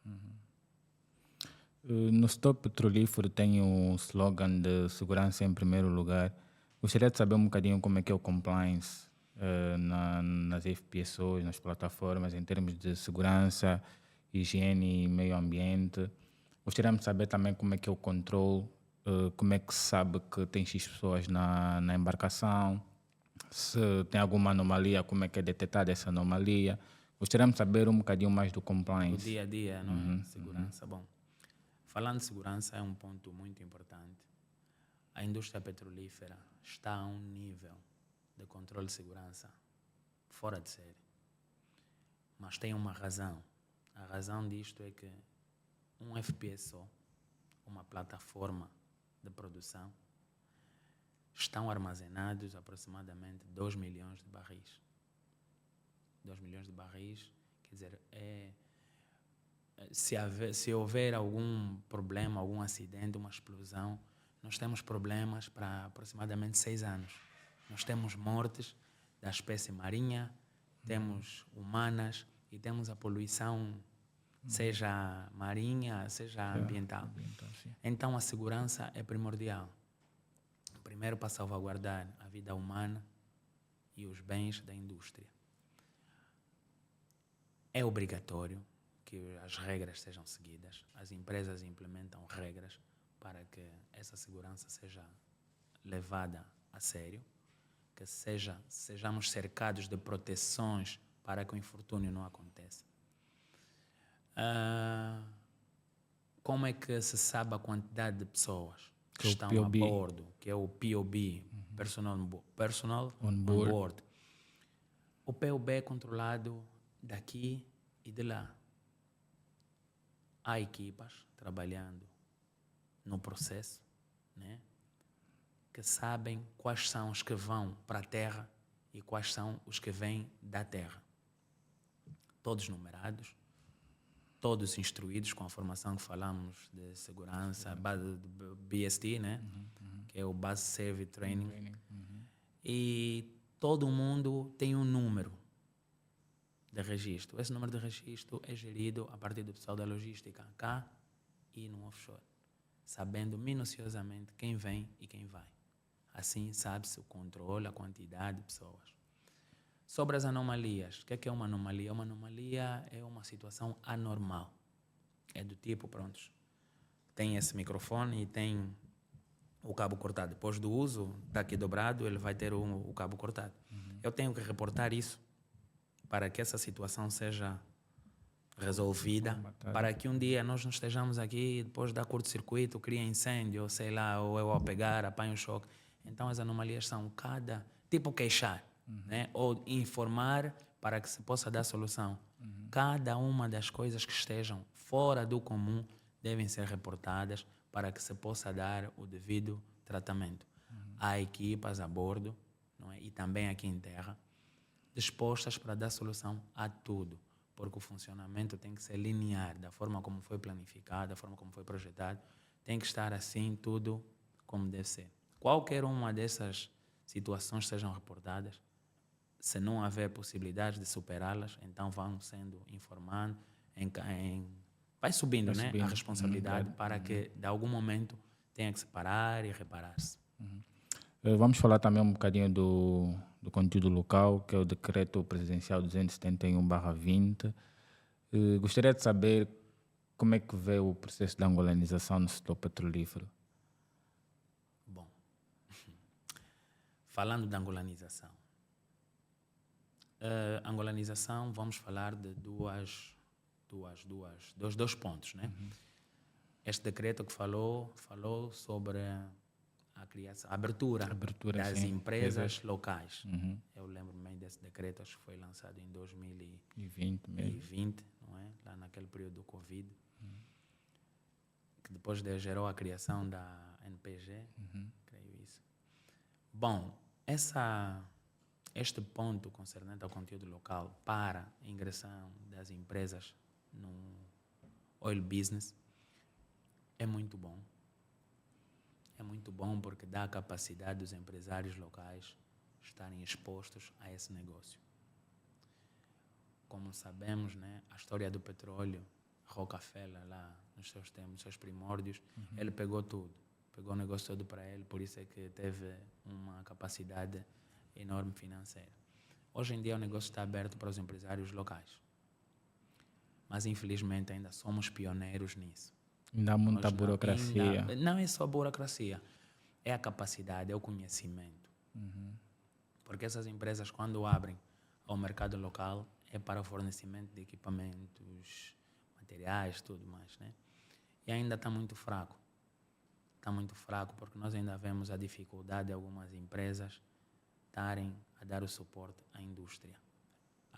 No setor petrolífero tem um slogan de segurança em primeiro lugar. Gostaria de saber um bocadinho como é que é o compliance nas FPSOs, nas plataformas, em termos de segurança, higiene e meio ambiente. Gostaria de saber também como é que é o controle, como é que se sabe que tem X pessoas na embarcação, se tem alguma anomalia, como é que é detectada essa anomalia. Gostaria de saber um bocadinho mais do O compliance. dia a dia, não é? Segurança. Bom, falando de segurança é um ponto muito importante. A indústria petrolífera está a um nível de controle de segurança fora de série. Mas tem uma razão. A razão disto é que um FPSO, uma plataforma de produção, estão armazenados aproximadamente 2 milhões de barris. 2 milhões de barris, quer dizer, se houver algum problema, algum acidente, uma explosão, nós temos problemas para aproximadamente 6 anos. Nós temos mortes da espécie marinha, temos humanas e temos a poluição, seja marinha, seja ambiental. Então a segurança é primordial. Primeiro para salvaguardar a vida humana e os bens da indústria. É obrigatório que as regras sejam seguidas. As empresas implementam regras para que essa segurança seja levada a sério, que sejamos cercados de proteções para que o infortúnio não aconteça. Como é que se sabe a quantidade de pessoas que estão a bordo, que é o POB, Personal on Board. O POB é controlado daqui e de lá. Há equipas trabalhando no processo, né, que sabem quais são os que vão para a terra e quais são os que vêm da terra. Todos numerados, todos instruídos com a formação que falamos de segurança, BST, né? Que é o Base Service Training. E todo mundo tem um número de registro. Esse número de registro é gerido a partir do pessoal da logística cá e no offshore, sabendo minuciosamente quem vem e quem vai. Assim sabe-se o controle, a quantidade de pessoas. Sobre as anomalias, o que é uma anomalia? Uma anomalia é uma situação anormal. É do tipo, prontos, tem esse microfone e tem o cabo cortado. Depois do uso, está aqui dobrado, ele vai ter o cabo cortado. Eu tenho que reportar isso para que essa situação seja resolvida, para que um dia nós não estejamos aqui, depois da curto-circuito, cria incêndio, ou sei lá, ou eu ao pegar, apanho choque. Então as anomalias são cada tipo queixar, né? Ou informar para que se possa dar solução. Cada uma das coisas que estejam fora do comum devem ser reportadas para que se possa dar o devido tratamento. Há equipas a bordo, não é? E também aqui em terra, dispostas para dar solução a tudo, porque o funcionamento tem que ser linear, da forma como foi planificado, da forma como foi projetado, tem que estar assim tudo como deve ser. Qualquer uma dessas situações sejam reportadas, se não haver possibilidade de superá-las, então vão sendo informando, vai subindo, né, a responsabilidade para que, de algum momento, tenha que se parar e reparar-se. Vamos falar também um bocadinho do conteúdo local, que é o Decreto Presidencial 271/20. Gostaria de saber como é que vê o processo de angolanização no setor petrolífero. Bom, falando de angolanização, vamos falar de dois pontos, né? Este decreto que falou sobre a abertura das sim, empresas locais. Eu lembro-me bem desse decreto, acho que foi lançado em 2020, não é? Lá naquele período do Covid, que depois gerou a criação da NPG, creio isso. Bom, este ponto concernente ao conteúdo local para a ingressão das empresas no oil business é muito bom. É muito bom porque dá a capacidade dos empresários locais estarem expostos a esse negócio. Como sabemos, né, a história do petróleo, Rockefeller lá nos seus tempos, nos seus primórdios, ele pegou tudo. Pegou o negócio todo para ele, por isso é que teve uma capacidade enorme financeira. Hoje em dia o negócio está aberto para os empresários locais. Mas infelizmente ainda somos pioneiros nisso. Ainda há muita burocracia. Não é só burocracia, é a capacidade, é o conhecimento. Porque essas empresas, quando abrem ao mercado local, é para o fornecimento de equipamentos, materiais, tudo mais, né? E ainda está muito fraco. Está muito fraco porque nós ainda vemos a dificuldade de algumas empresas estarem a dar o suporte à indústria.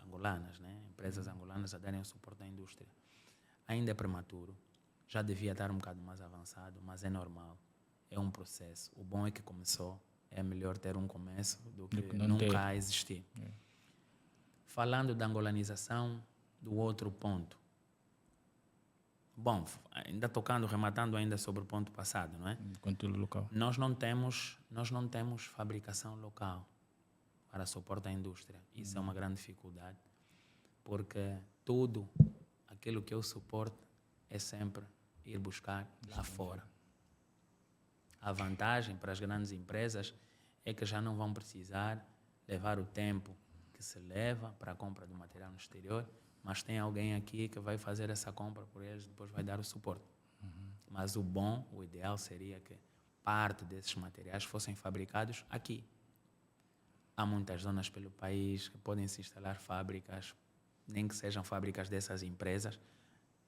Angolanas, né? Empresas angolanas a darem o suporte à indústria. Ainda é prematuro. Já devia estar um bocado mais avançado, mas é normal. É um processo. O bom é que começou. É melhor ter um começo do que nunca existir. Falando da angolanização, do outro ponto. Bom, ainda rematando ainda sobre o ponto passado, não é? Conteúdo local. Nós não temos fabricação local para suporte à indústria. Isso é uma grande dificuldade, porque tudo aquilo que eu suporto é sempre ir buscar lá fora. A vantagem para as grandes empresas é que já não vão precisar levar o tempo que se leva para a compra do material no exterior, mas tem alguém aqui que vai fazer essa compra por eles, depois vai dar o suporte. Mas o ideal seria que parte desses materiais fossem fabricados aqui. Há muitas zonas pelo país que podem se instalar fábricas, nem que sejam fábricas dessas empresas,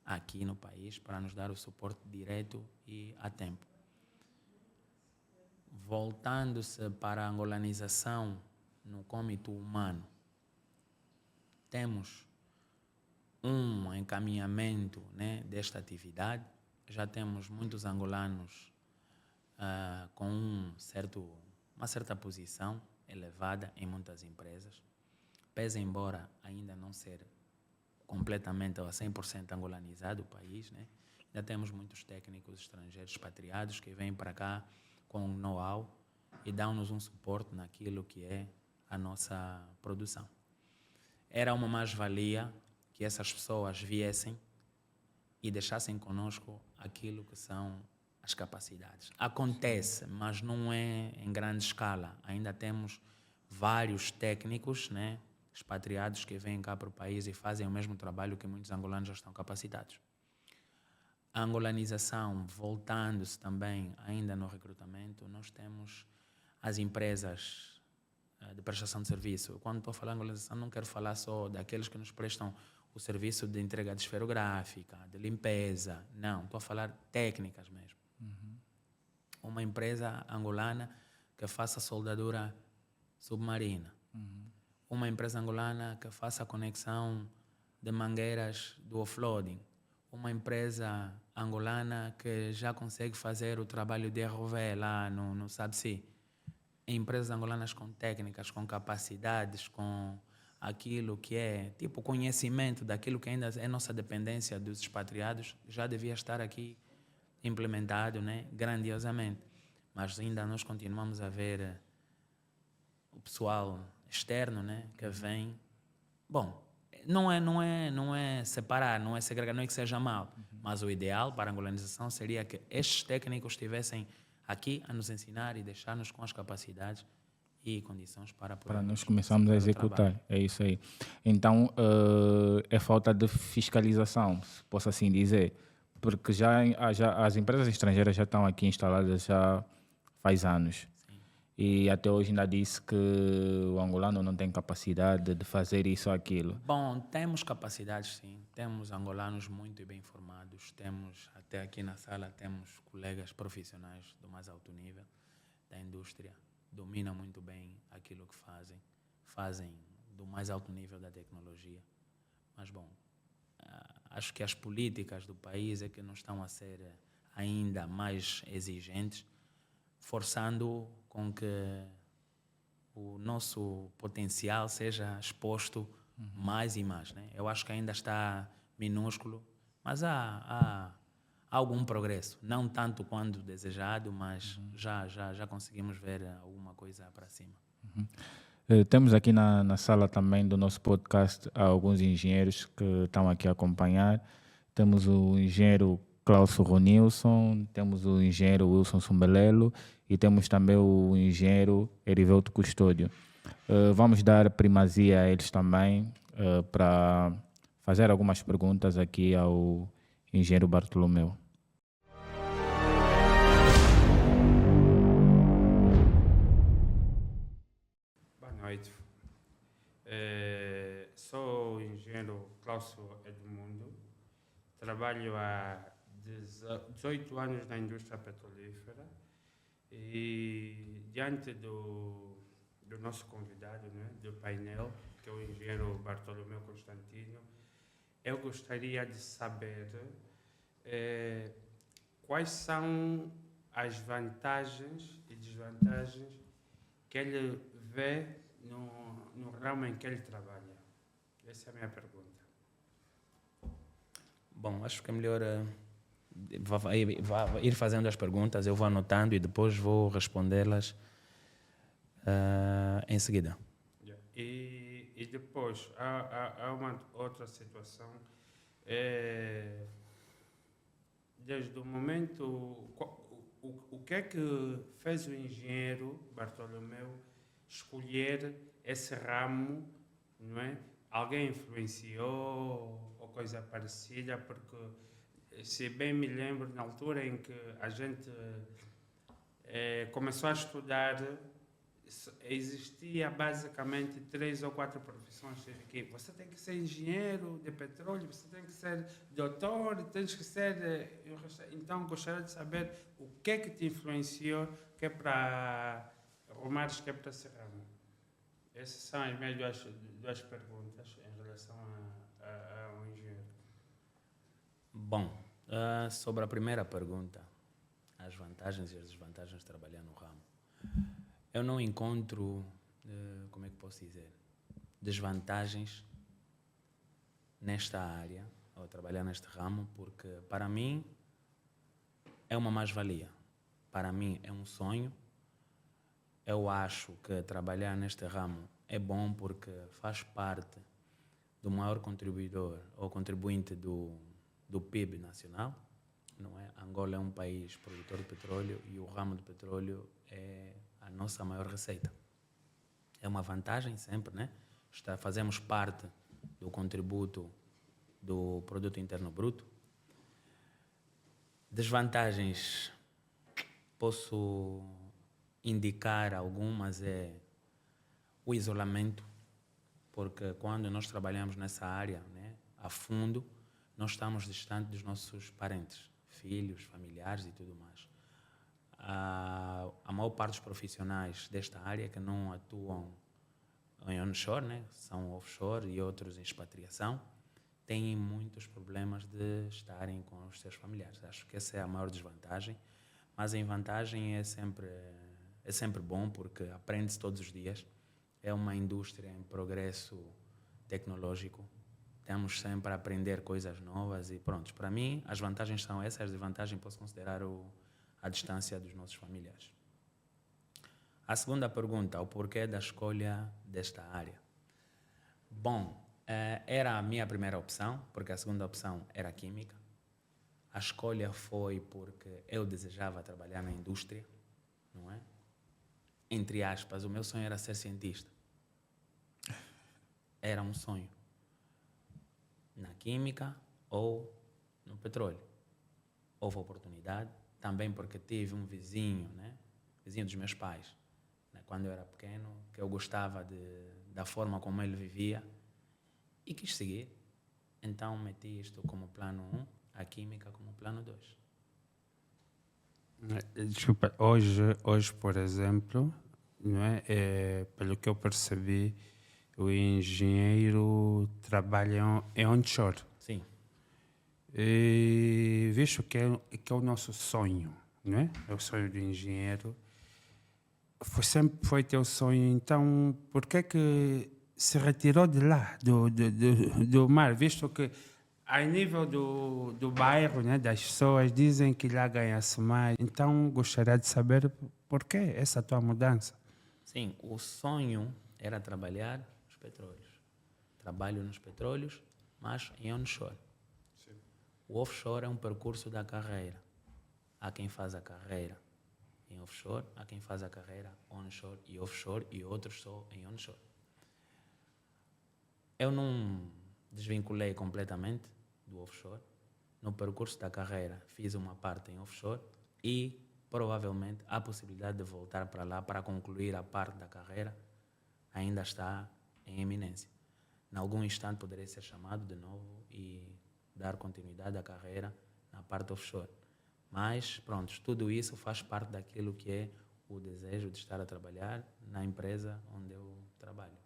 aqui no país, para nos dar o suporte direto e a tempo. Voltando-se para a angolanização no cômito humano, temos um encaminhamento, né, desta atividade. Já temos muitos angolanos com uma certa posição elevada em muitas empresas, pese embora ainda não ser completamente ou a 100% angolanizado o país, né? Ainda temos muitos técnicos estrangeiros expatriados que vêm para cá com know-how e dão-nos um suporte naquilo que é a nossa produção. Era uma mais-valia que essas pessoas viessem e deixassem conosco aquilo que são as capacidades. Acontece, mas não é em grande escala. Ainda temos vários técnicos, né, expatriados que vêm cá para o país e fazem o mesmo trabalho que muitos angolanos já estão capacitados. A angolanização, voltando-se também ainda no recrutamento, nós temos as empresas de prestação de serviço. Quando estou a falar em angolanização, não quero falar só daqueles que nos prestam o serviço de entrega de esferográfica, de limpeza. Não, estou a falar técnicas mesmo. Uma empresa angolana que faça soldadura submarina. Uma empresa angolana que faça a conexão de mangueiras do offloading. Uma empresa angolana que já consegue fazer o trabalho de ROV lá no Subsea. Empresas angolanas com técnicas, com capacidades, com aquilo que é tipo conhecimento daquilo que ainda é nossa dependência dos expatriados, já devia estar aqui implementado, né, grandiosamente. Mas ainda nós continuamos a ver o pessoal externo, né, que vem. Bom, não é separar, não é segregar, não é que seja mal, mas o ideal para a angolanização seria que estes técnicos estivessem aqui a nos ensinar e deixar-nos com as capacidades e condições para nós começarmos a executar. É isso aí. Então, é falta de fiscalização, se posso assim dizer, porque já as empresas estrangeiras já estão aqui instaladas já faz anos. Sim. E até hoje ainda disse que o angolano não tem capacidade de fazer isso ou aquilo. Bom, temos capacidades, sim. Temos angolanos muito bem formados. Temos, até aqui na sala, temos colegas profissionais do mais alto nível da indústria. Dominam muito bem aquilo que fazem. Fazem do mais alto nível da tecnologia. Mas, bom, acho que as políticas do país é que não estão a ser ainda mais exigentes, forçando com que o nosso potencial seja exposto mais e mais, né? Eu acho que ainda está minúsculo, mas há algum progresso. Não tanto quanto desejado, mas já conseguimos ver alguma coisa para cima. Temos aqui na sala também do nosso podcast alguns engenheiros que estão aqui a acompanhar. Temos o engenheiro Cláudio Ronilson, temos o engenheiro Wilson Sumbelelo e temos também o engenheiro Erivelto Custódio. Vamos dar primazia a eles também para fazer algumas perguntas aqui ao engenheiro Bartolomeu. Boa noite. Sou o engenheiro Cláudio Edmundo. Trabalho há 18 anos na indústria petrolífera e diante do nosso convidado, né, do painel, que é o engenheiro Bartolomeu Constantino, eu gostaria de saber quais são as vantagens e desvantagens que ele vê no ramo em que ele trabalha. Essa é a minha pergunta. Bom, acho que é melhor ir fazendo as perguntas, eu vou anotando e depois vou respondê-las em seguida. E depois, há uma outra situação. Desde o momento... O que é que fez o engenheiro Bartolomeu escolher esse ramo, não é? alguém influenciou ou coisa parecida, porque se bem me lembro, na altura em que a gente começou a estudar, existia basicamente 3 ou 4 profissões que você tem que ser engenheiro de petróleo, você tem que ser doutor, tens que ser... Então, gostaria de saber o que é que te influenciou, que é para rumares, que é para ser ramo. Essas são as minhas duas perguntas em relação ao engenheiro. Bom, sobre a primeira pergunta, as vantagens e as desvantagens de trabalhar no ramo. Eu não encontro, como é que posso dizer, desvantagens nesta área, ao trabalhar neste ramo, porque para mim é uma mais-valia. Para mim é um sonho. Eu acho que trabalhar neste ramo é bom porque faz parte do maior contribuidor ou contribuinte do PIB nacional. Não é? Angola é um país produtor de petróleo e o ramo do petróleo é a nossa maior receita. É uma vantagem sempre, né? Fazemos parte do contributo do produto interno bruto. Desvantagens, posso indicar algumas, é o isolamento, porque quando nós trabalhamos nessa área, né, a fundo, nós estamos distantes dos nossos parentes, filhos, familiares e tudo mais. A maior parte dos profissionais desta área que não atuam em onshore, né, são offshore e outros em expatriação, têm muitos problemas de estarem com os seus familiares. Acho que essa é a maior desvantagem, mas em vantagem é sempre bom porque aprende-se todos os dias. É uma indústria em progresso tecnológico. Temos sempre a aprender coisas novas e pronto. Para mim, as vantagens são essas, as desvantagens posso considerar a distância dos nossos familiares. A segunda pergunta, o porquê da escolha desta área. Bom, era a minha primeira opção, porque a segunda opção era a química. A escolha foi porque eu desejava trabalhar na indústria, não é? Entre aspas, o meu sonho era ser cientista. Era um sonho. Na química ou no petróleo. Houve oportunidade, também porque tive um vizinho, né? Vizinho dos meus pais, né? Quando eu era pequeno, que eu gostava da forma como ele vivia e quis seguir. Então meti isto como plano 1, a química como plano 2. Desculpa, hoje por exemplo, não é? Pelo que eu percebi, o engenheiro trabalha em onshore. Sim. E visto que é o nosso sonho, não é? É o sonho do engenheiro. Sempre foi teu sonho, então por que se retirou de lá, do mar? Visto que a nível do bairro, né, das pessoas, dizem que lá ganha-se mais. Então gostaria de saber por que essa tua mudança. Sim, o sonho era trabalhar nos petróleos. Trabalho nos petróleos, mas em onshore. Sim. O offshore é um percurso da carreira. Há quem faz a carreira em offshore, há quem faz a carreira onshore e offshore e outros só em onshore. Eu não desvinculei completamente do offshore. No percurso da carreira fiz uma parte em offshore e provavelmente a possibilidade de voltar para lá para concluir a parte da carreira ainda está em eminência. Em algum instante poderei ser chamado de novo e dar continuidade à carreira na parte offshore. Mas, pronto, tudo isso faz parte daquilo que é o desejo de estar a trabalhar na empresa onde eu trabalho.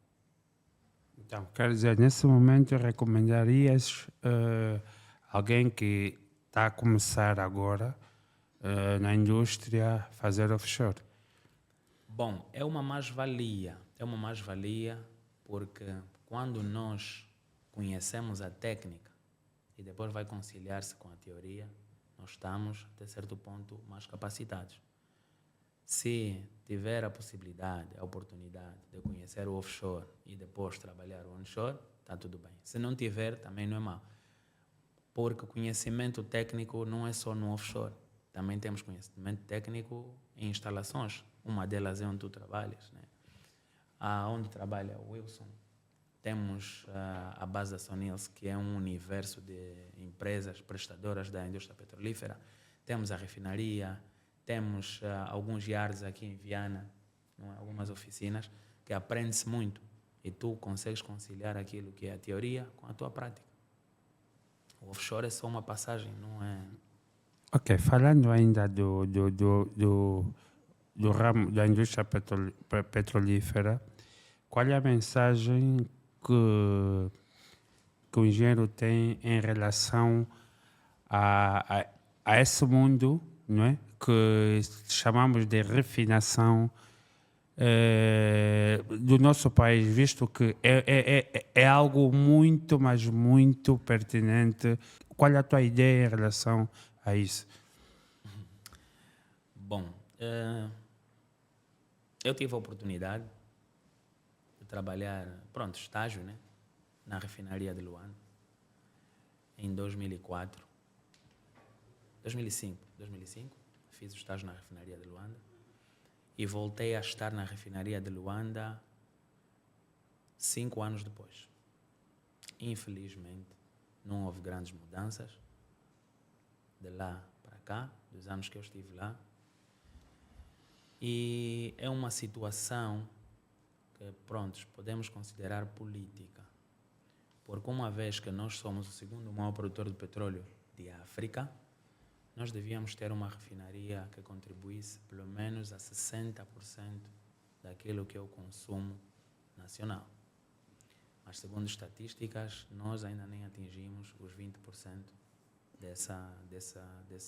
Então, quero dizer, nesse momento recomendarias alguém que está a começar agora na indústria fazer offshore? Bom, é uma mais-valia. É uma mais-valia porque quando nós conhecemos a técnica e depois vai conciliar-se com a teoria, nós estamos, até certo ponto, mais capacitados. Se tiver a possibilidade, a oportunidade de conhecer o offshore e depois trabalhar o onshore, está tudo bem. Se não tiver, também não é mau. Porque o conhecimento técnico não é só no offshore. Também temos conhecimento técnico em instalações. Uma delas é onde tu trabalhas, né? Onde trabalha o Wilson. temos a base da Sonils, que é um universo de empresas prestadoras da indústria petrolífera. Temos a refinaria, temos alguns yards aqui em Viana, não é? Algumas oficinas, que aprende-se muito. E tu consegues conciliar aquilo que é a teoria com a tua prática. O offshore é só uma passagem, não é? Ok, falando ainda do ramo da indústria petrolífera, qual é a mensagem que o engenheiro tem em relação a esse mundo, não é? Que chamamos de refinação do nosso país, visto que é algo muito, mas muito pertinente. Qual é a tua ideia em relação a isso? Bom, eu tive a oportunidade de trabalhar, estágio, né, na refinaria de Luanda em 2005, fiz o estágio na refinaria de Luanda e voltei a estar na refinaria de Luanda 5 anos depois. Infelizmente, não houve grandes mudanças de lá para cá, dos anos que eu estive lá. E é uma situação que, podemos considerar política. Porque uma vez que nós somos o segundo maior produtor de petróleo de África, nós devíamos ter uma refinaria que contribuísse pelo menos a 60% daquilo que é o consumo nacional. Mas, segundo estatísticas, nós ainda nem atingimos os 20%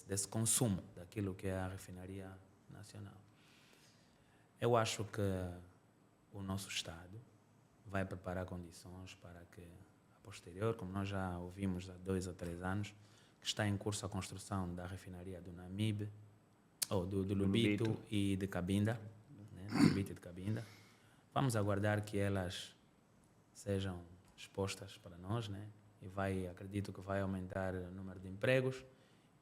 desse consumo, daquilo que é a refinaria nacional. Eu acho que o nosso Estado vai preparar condições para que, a posterior, como nós já ouvimos há 2 ou 3 anos, que está em curso a construção da refinaria do Namibe, ou do Lubito e de Cabinda, né? Lubito e de Cabinda. Vamos aguardar que elas sejam expostas para nós, né? E acredito que vai aumentar o número de empregos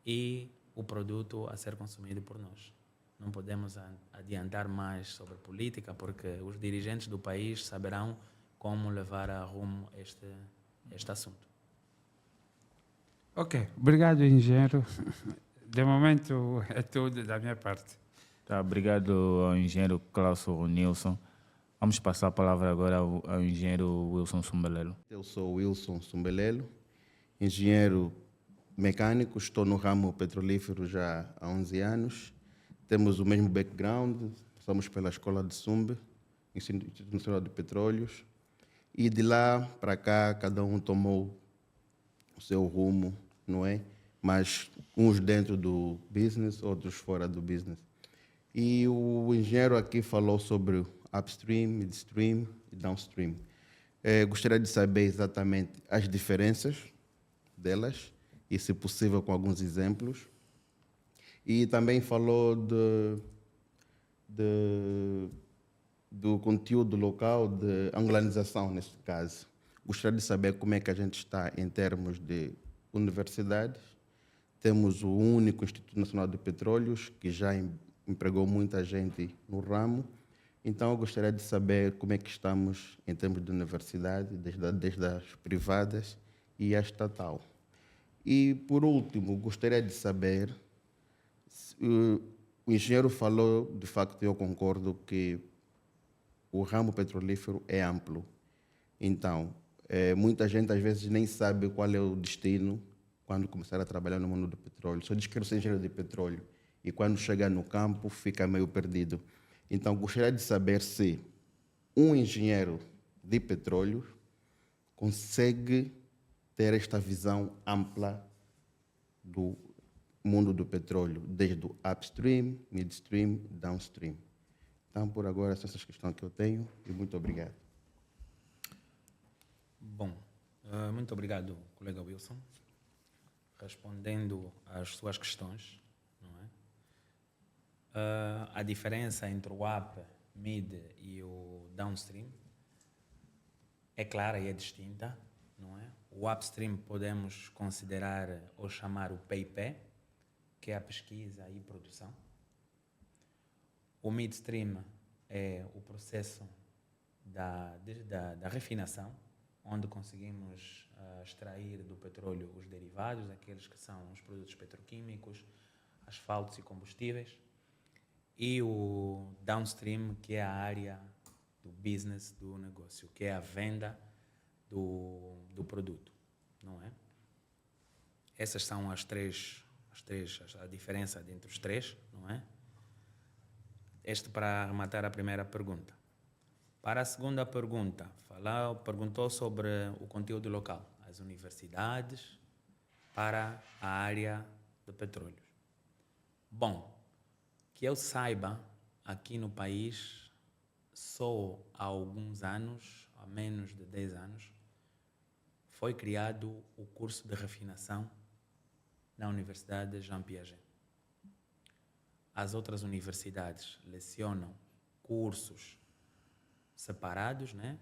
e o produto a ser consumido por nós. Não podemos adiantar mais sobre política, porque os dirigentes do país saberão como levar a rumo este assunto. Ok, obrigado, engenheiro. De momento é tudo da minha parte. Tá, obrigado ao engenheiro Cláudio Nilson. Vamos passar a palavra agora ao engenheiro Wilson Sumbelelo. Eu sou Wilson Sumbelelo, engenheiro mecânico, estou no ramo petrolífero já há 11 anos. Temos o mesmo background, somos pela Escola de Sumbe, Instituto Nacional de Petróleos. E de lá para cá, cada um tomou o seu rumo, não é? Mas uns dentro do business, outros fora do business. E o engenheiro aqui falou sobre upstream, midstream e downstream. Gostaria de saber exatamente as diferenças delas e, se possível, com alguns exemplos. E também falou do conteúdo local, de angolanização, neste caso. Gostaria de saber como é que a gente está em termos de universidades. Temos o único Instituto Nacional de Petróleos, que já empregou muita gente no ramo. Então, eu gostaria de saber como é que estamos em termos de universidade, desde as privadas e a estatal. E, por último, gostaria de saber, o engenheiro falou, de facto, eu concordo, que o ramo petrolífero é amplo. Então, muita gente, às vezes, nem sabe qual é o destino quando começar a trabalhar no mundo do petróleo. Só diz que quer ser engenheiro de petróleo. E, quando chega no campo, fica meio perdido. Então, gostaria de saber se um engenheiro de petróleo consegue ter esta visão ampla do mundo do petróleo, desde o upstream, midstream, downstream. Então, por agora, são essas questões que eu tenho e muito obrigado. Bom, muito obrigado, colega Wilson. Respondendo às suas questões, não é? A diferença entre o up, mid e o downstream é clara e é distinta, não é? O upstream podemos considerar ou chamar o PIP, que é a pesquisa e produção. O midstream é o processo da refinação, onde conseguimos extrair do petróleo os derivados, aqueles que são os produtos petroquímicos, asfaltos e combustíveis, e o downstream, que é a área do business, do negócio, que é a venda do produto, não é? Essas são a diferença entre os três, não é? Este para arrematar a primeira pergunta. Para a segunda pergunta, perguntou sobre o conteúdo local, as universidades para a área de petróleos. Bom, que eu saiba, aqui no país, só há alguns anos, há menos de 10 anos, foi criado o curso de refinação na Universidade de Jean Piaget. As outras universidades lecionam cursos separados, né?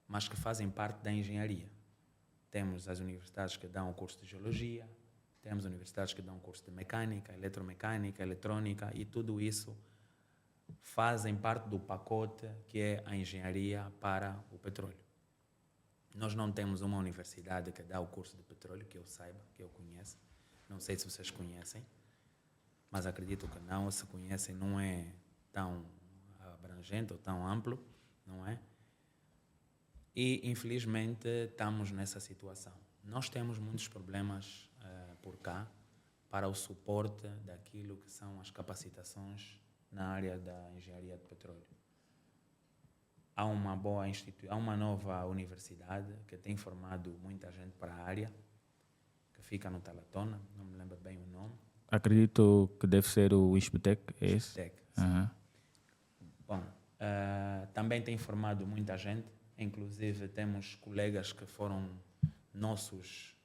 Mas que fazem parte da engenharia. Temos as universidades que dão o curso de geologia, temos universidades que dão o curso de mecânica, eletromecânica, eletrônica, e tudo isso fazem parte do pacote que é a engenharia para o petróleo. Nós não temos uma universidade que dá o curso de petróleo, que eu saiba, que eu conheça. Não sei se vocês conhecem, mas acredito que não. Se conhecem, não é tão abrangente ou tão amplo, não é? E, infelizmente, estamos nessa situação. Nós temos muitos problemas por cá para o suporte daquilo que são as capacitações na área da engenharia de petróleo. Há uma nova universidade que tem formado muita gente para a área, que fica no Talatona, não me lembro bem o nome. Acredito que deve ser o ISPTEC, é esse? ISPTEC, sim. Bom, também tem formado muita gente, inclusive temos colegas que foram nossos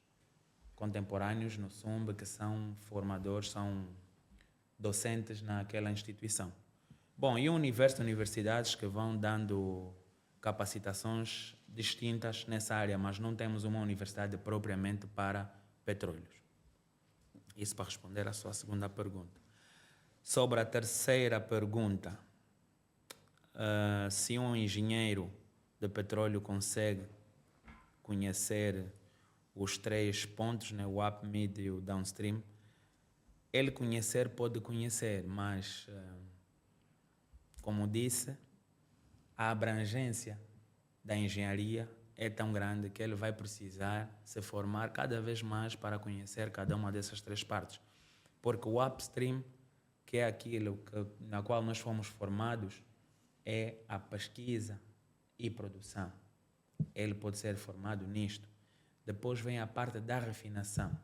contemporâneos no SUMB, que são formadores, são docentes naquela instituição. Bom, e o universo de universidades que vão dando capacitações distintas nessa área, mas não temos uma universidade propriamente para petróleos. Isso para responder à sua segunda pergunta. Sobre a terceira pergunta, se um engenheiro de petróleo consegue conhecer os três pontos, né, o up, mid e o downstream, ele pode conhecer, mas, como disse, a abrangência da engenharia é tão grande que ele vai precisar se formar cada vez mais para conhecer cada uma dessas três partes. Porque o upstream, que é aquilo na qual nós fomos formados, é a pesquisa e produção. Ele pode ser formado nisto. Depois vem a parte da refinação,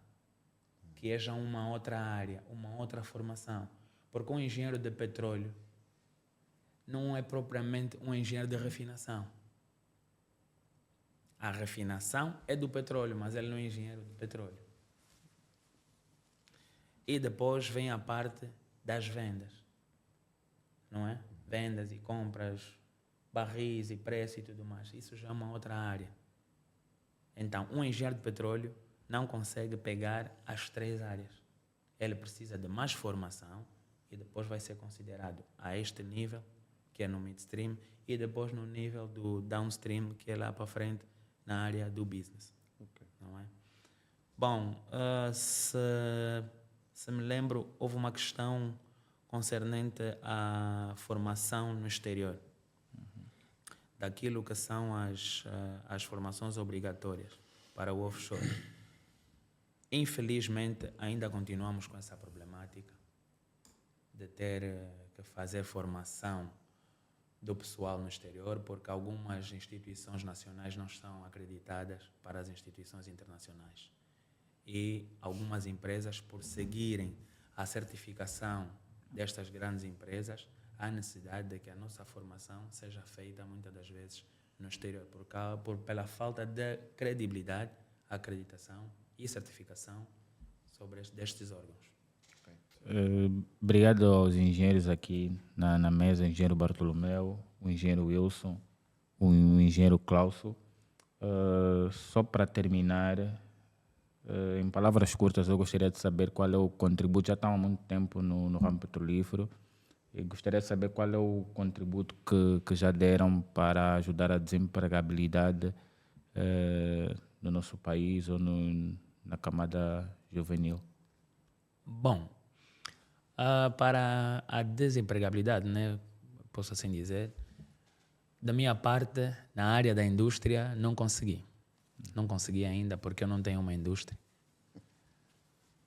que é já uma outra área, uma outra formação. Porque um engenheiro de petróleo não é propriamente um engenheiro de refinação. A refinação é do petróleo, mas ele não é engenheiro de petróleo. E depois vem a parte das vendas, não é? Vendas e compras, barris e preço e tudo mais. Isso já é uma outra área. Então, um engenheiro de petróleo não consegue pegar as três áreas. Ele precisa de mais formação e depois vai ser considerado a este nível, que é no midstream, e depois no nível do downstream, que é lá para frente, na área do business. Okay. Não é? Bom, se me lembro, houve uma questão concernente à formação no exterior. Daquilo que são as formações obrigatórias para o offshore. Infelizmente, ainda continuamos com essa problemática de ter que fazer formação do pessoal no exterior, porque algumas instituições nacionais não estão acreditadas para as instituições internacionais. E algumas empresas, por seguirem a certificação destas grandes empresas, há necessidade de que a nossa formação seja feita, muitas das vezes, no exterior, pela falta de credibilidade, acreditação e certificação destes órgãos. Obrigado aos engenheiros aqui na mesa, o engenheiro Bartolomeu, o engenheiro Wilson, o engenheiro Klauso. Só para terminar, em palavras curtas, eu gostaria de saber qual é o contributo. Já estão há muito tempo no ramo petrolífero. E gostaria de saber qual é o contributo que já deram para ajudar a desempregabilidade no nosso país ou na camada juvenil? Bom, para a desempregabilidade, né, posso assim dizer, da minha parte, na área da indústria, não consegui. Não consegui ainda porque eu não tenho uma indústria.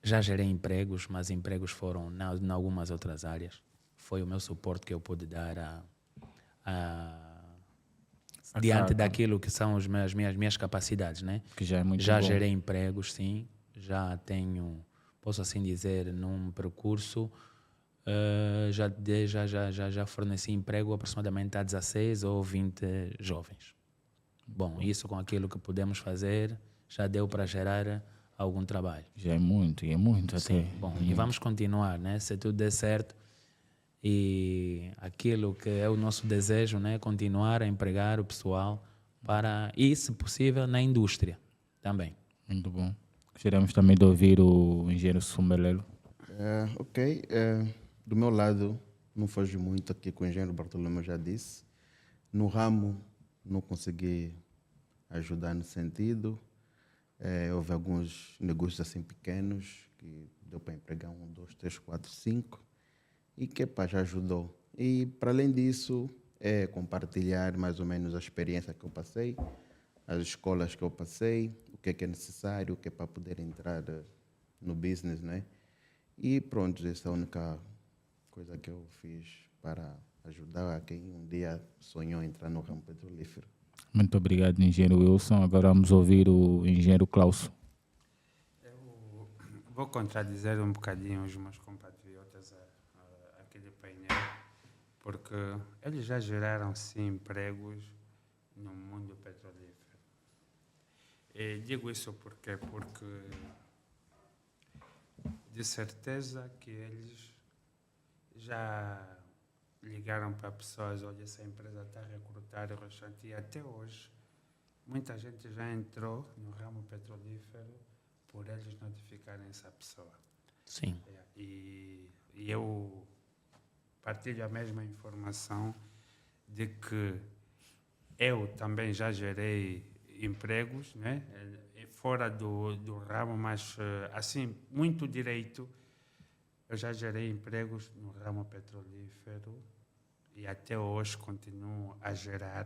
Já gerei empregos, mas empregos foram em algumas outras áreas. Foi o meu suporte que eu pude dar diante daquilo que são as minhas capacidades, né? Que já é muito Já bom. gerei empregos, sim. Já tenho, posso assim dizer, num percurso, já forneci emprego aproximadamente a 16 ou 20 jovens. Bom, isso com aquilo que podemos fazer já deu para gerar algum trabalho. Já é muito, e é muito Sim, até. bom, e vamos continuar, né? Se tudo der certo e aquilo que é o nosso desejo, né? Continuar a empregar o pessoal para, e se possível, na indústria também. Muito bom. Gostaríamos também de ouvir o engenheiro Sumbelelo. Ok. Do meu lado, não foge muito aqui com o engenheiro Bartolomeu já disse. No ramo, não consegui ajudar no sentido. Houve alguns negócios assim pequenos que deu para empregar 1, 2, 3, 4, 5 e que já ajudou. E para além disso, compartilhar mais ou menos a experiência que eu passei, as escolas que eu passei, o que é necessário, o que é para poder entrar no business, né? E pronto, essa é a única coisa que eu fiz para ajudar a quem um dia sonhou entrar no ramo petrolífero. Muito obrigado, engenheiro Wilson. Agora vamos ouvir o engenheiro Klauso. Eu vou contradizer um bocadinho os meus compatriotas aquele painel, porque eles já geraram sim empregos no mundo petrolífero. E digo isso porque de certeza que eles já ligaram para pessoas, olha, essa empresa está a recrutar o restaurante, e até hoje muita gente já entrou no ramo petrolífero por eles notificarem essa pessoa. Sim. E eu partilho a mesma informação de que eu também já gerei empregos, né? Fora do ramo, mas assim, muito direito. Eu já gerei empregos no ramo petrolífero e até hoje continuo a gerar.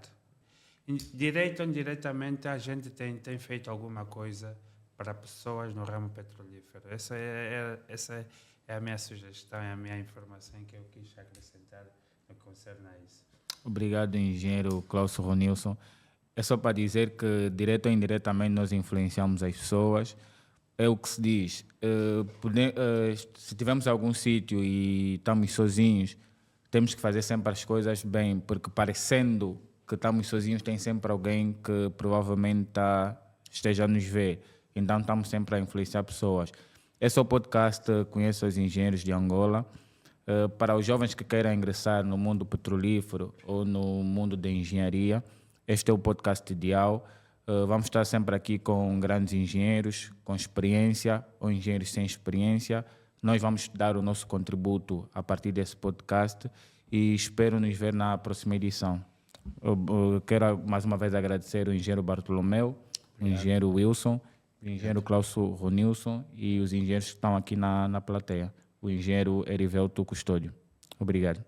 Direito ou indiretamente, a gente tem feito alguma coisa para pessoas no ramo petrolífero. Essa é a minha sugestão, é a minha informação que eu quis acrescentar no que concerne a isso. Obrigado, engenheiro Klauso Ronilson. É só para dizer que, direto ou indiretamente, nós influenciamos as pessoas. É o que se diz. Se tivermos algum sítio e estamos sozinhos, temos que fazer sempre as coisas bem, porque parecendo que estamos sozinhos, tem sempre alguém que provavelmente esteja a nos ver. Então, estamos sempre a influenciar pessoas. Esse é o podcast Conheço os Engenheiros de Angola. Para os jovens que queiram ingressar no mundo petrolífero ou no mundo da engenharia, este é o podcast ideal. Vamos estar sempre aqui com grandes engenheiros, com experiência ou engenheiros sem experiência. Nós vamos dar o nosso contributo a partir desse podcast e espero nos ver na próxima edição. Eu quero mais uma vez agradecer o engenheiro Bartolomeu, o engenheiro Wilson, o engenheiro Klauso Ronilson e os engenheiros que estão aqui na plateia, o engenheiro Erivelto Custódio. Obrigado.